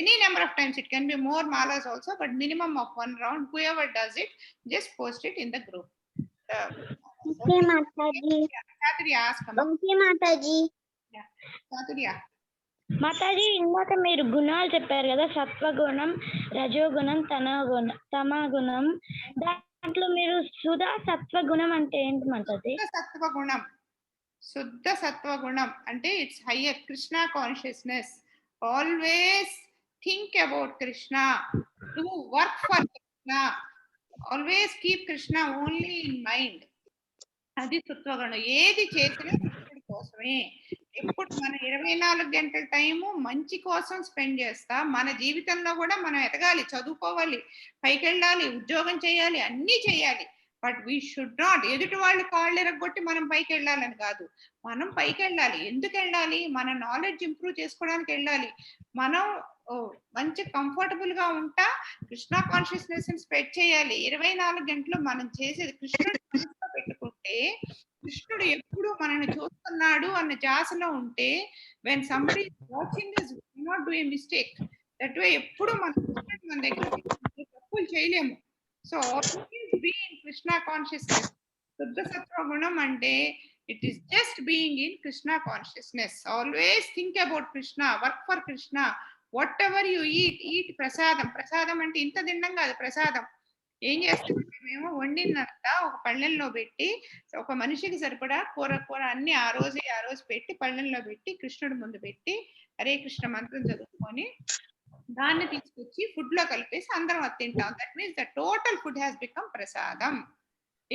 any number of times. It can be more malas also, but minimum of 1 round. Whoever does it, just post it in the group. Okay, Mataji. Chaturya, ask Amma. Okay, Mataji. Yeah. Chaturya. Mataji, ఇందాక మీరు గుణాలు చెప్పారు కదా, సత్వగుణం, రజోగుణం, తమగుణం. దాంట్లో మీరు సుధా సత్వగుణం అంటే ఏంటి మాతాజీ? శుద్ధ సత్వగుణం అంటే it's higher Krishna consciousness. Always think about Krishna, do work for Krishna. Always keep Krishna only in mind. అది సత్వగుణం. ఏది చేసినా కృష్ణుడి కోసమే. ఎప్పుడు మన 24 గంటల టైము మంచి కోసం స్పెండ్ చేస్తా. మన జీవితంలో కూడా మనం ఎదగాలి, చదువుకోవాలి, పైకి వెళ్ళాలి, ఉద్యోగం చేయాలి, అన్నీ చేయాలి. బట్ వీ షుడ్ నాట్ ఎదుటి వాళ్ళు కాళ్ళు ఎరగొట్టి మనం పైకి వెళ్ళాలని కాదు. మనం పైకి వెళ్ళాలి. ఎందుకు వెళ్ళాలి? మన నాలెడ్జ్ ఇంప్రూవ్ చేసుకోవడానికి వెళ్ళాలి. మనం మంచి కంఫర్టబుల్ గా ఉంటా కృష్ణ కాన్షియస్నెస్ స్ప్రెడ్ చేయాలి. 24 గంటలు మనం చేసేది కృష్ణుడి మనసులో పెట్టుకుంటే, కృష్ణుడు ఎప్పుడు మనల్ని చూస్తున్నాడు అన్న జాసలో ఉంటే, when somebody watching us not do a mistake. That way ఎప్పుడు మన కృష్ణుడు మన దగ్గర తప్పులు చేయలేము. So always be in Krishna consciousness. శుద్ధ సత్వ గుణం అంటే it is just being in Krishna consciousness. Always think about Krishna, work for Krishna. Whatever you eat prasadam. Prasadam అంటే ఇంత తినడం కాదు. ప్రసాదం ఏం చేస్తామంటే మేము వండినంతా ఒక పళ్ళెంలో పెట్టి, ఒక మనిషికి సరిపడా కూర అన్ని ఆ రోజు పెట్టి పళ్ళెంలో పెట్టి కృష్ణుడి ముందు పెట్టి హరే కృష్ణ మంత్రం చదువుకొని దాన్ని తీసుకొచ్చి ఫుడ్ లో కలిపేసి అందరం అది తింటాం. That means the total food has become ప్రసాదం.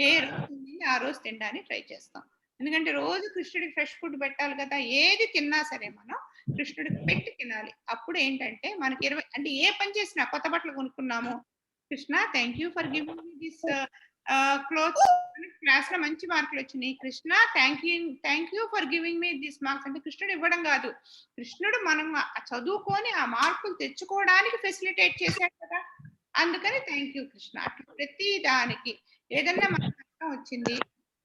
ఏ రోజు ఆ రోజు తినడానికి ట్రై చేస్తాం. ఎందుకంటే రోజు కృష్ణుడికి ఫ్రెష్ ఫుడ్ పెట్టాలి కదా. ఏది తిన్నా సరే మనం కృష్ణుడికి పెట్టి తినాలి. అప్పుడు ఏంటంటే మనకి 20 అంటే ఏ పని చేసినా, కొత్త బట్టలు కొనుక్కున్నాము, Krishna thank you for giving me this clothes. Class లో మంచి మార్కులు వచ్చినాయి, Krishna thank you for giving me this marks. అంటే కృష్ణుడు ఇవ్వడం కాదు, కృష్ణుడు మనం చదువుకొని ఆ మార్కులు తెచ్చుకోవడానికి ఫెసిలిటేట్ చేశాడు కదా. అందుకని థ్యాంక్ యూ కృష్ణ. అట్లా ప్రతి దానికి ఏదన్నా మనకు కష్టం వచ్చింది,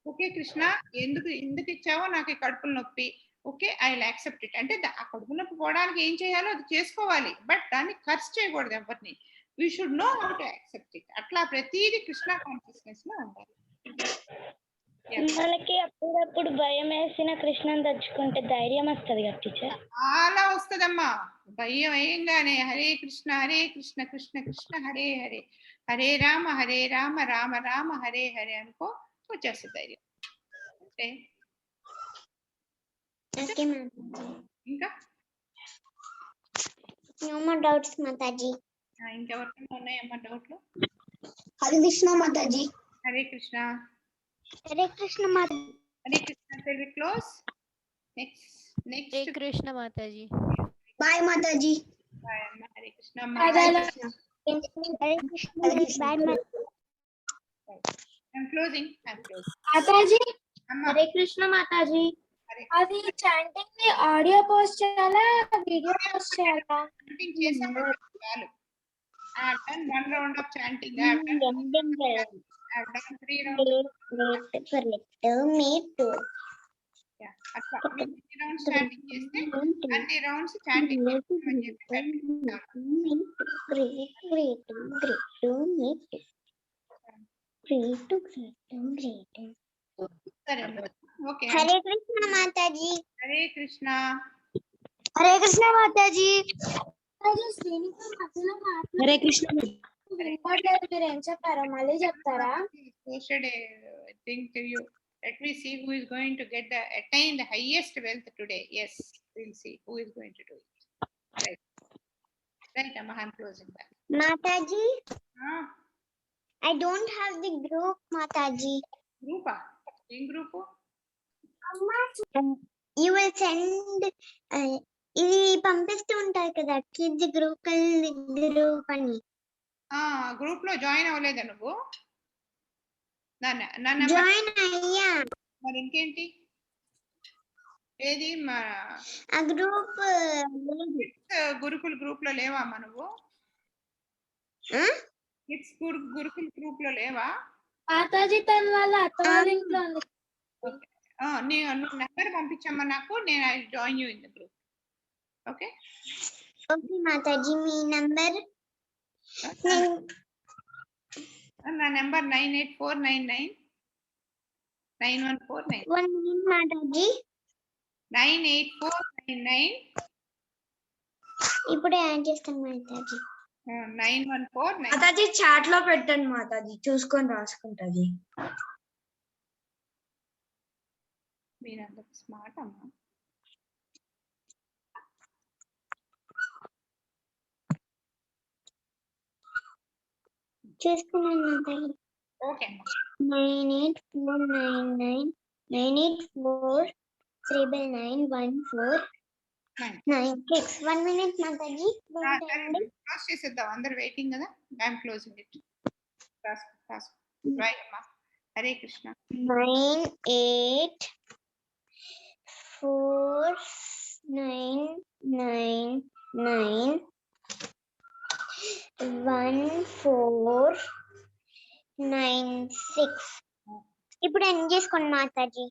ఓకే కృష్ణ ఎందుకు ఇచ్చావో నాకు ఈ కడుపుల నొప్పి, okay I will accept it. అంటే ఆ కడుపు నొప్పి పోవడానికి ఏం చేయాలో అది చేసుకోవాలి. బట్ దాన్ని ఖర్చు చేయకూడదు ఎవరిని. We should know how to accept it. అట్లా ప్రతిదీ కృష్ణ కాన్షియస్నెస్ లో ఉండాలి. మనకి అప్పుడప్పుడు భయం వేసిన కృష్ణని తలుచుకుంటే ధైర్యం వస్తుంది కదా టీచర్? చాలా వస్తుందమ్మా. భయం వేయంగానే హరే కృష్ణ కృష్ణ కృష్ణ హరే హరే, హరే రామ రామ రామ హరే హరే అనుకో, వచ్చేస్తుంది ధైర్యం. అంటే ఇంకా డౌట్స్ మాతాజీ. ఇంకెవరికైనా ఉన్నాయమ్మా డౌట్లు? Hare Krishna Mataji. Hare Krishna. Hare Krishna Mataji. Hare Krishna. Shall we close? Next. Hare Krishna Mataji. Bye Mataji. Bye amma. Hare Krishna. Hare Krishna. Bye Mataji. I'm closing. Mataji Amma. Hare Krishna Mataji. Hare అది చాంటింగ్ ని ఆడియో పోస్ట్ చేయాలా వీడియో పోస్ట్ చేయాలా? chanting చేసామంటే చాలు. I have done 1 round of chanting. I have done 3 rounds. Me too. Yeah. అట్లా 3 rounds chanting చేస్తే అన్ని rounds chanting చేస్తామని చెప్పి సరే ఓకే. హరే కృష్ణ మాతాజీ. హరే కృష్ణ. హరే కృష్ణ మాతాజీ. హరే కృష్ణ. మీరు ఏం చెప్పారో మళ్ళీ చెప్తారా? Posted a thing to you. Let me see who is going to attain the highest wealth today. Yes, we'll see who is going to do it. Right, Amma, I'm closing that. Mataji, I don't have the group, Mataji. Group? In group? You will send ఇది పంపిస్తూ ఉంటారు కదా kids group అని. Group లో join అవ్వలేదా నువ్వు? Join అయ్యా. మరి ఇంకేంటి? ఏది ఆ గ్రూప్ గురుకుల్ గ్రూప్ లో లేవా నువ్వు? కిడ్స్ గురుకుల్ గ్రూప్ లో లేవా? మాతాజీ తన వాళ్ళ అత్త వాళ్ళ ఇంట్లో ఉంది. నువ్వు నెంబర్ పంపించమ్మా నాకు, నేను I join you in the group. Okay okay Mataji. Me number? నా నెంబర్ 984999149. 1 minute మాతాజీ. 98499. ఇప్పుడే యాడ్ చేస్తాను మాతాజీ. 914. మాతాజీ చాట్ లో పెట్టండి మాతాజీ, చూసుకొని రాసుకుంటది. మీరంత స్మార్ట్ అమ్మా. చూసుకున్నాను Mataji. Okay 98499 984391496. 1 minute Mataji. Class చేసేద్దాం, అందరు వెయిటింగ్ కదా. I'm closing it. రాయ్ అమ్మా. హరే కృష్ణ. 9849914996. ఇప్పుడు ఎండ్ చేసుకోండి మాతాజీ.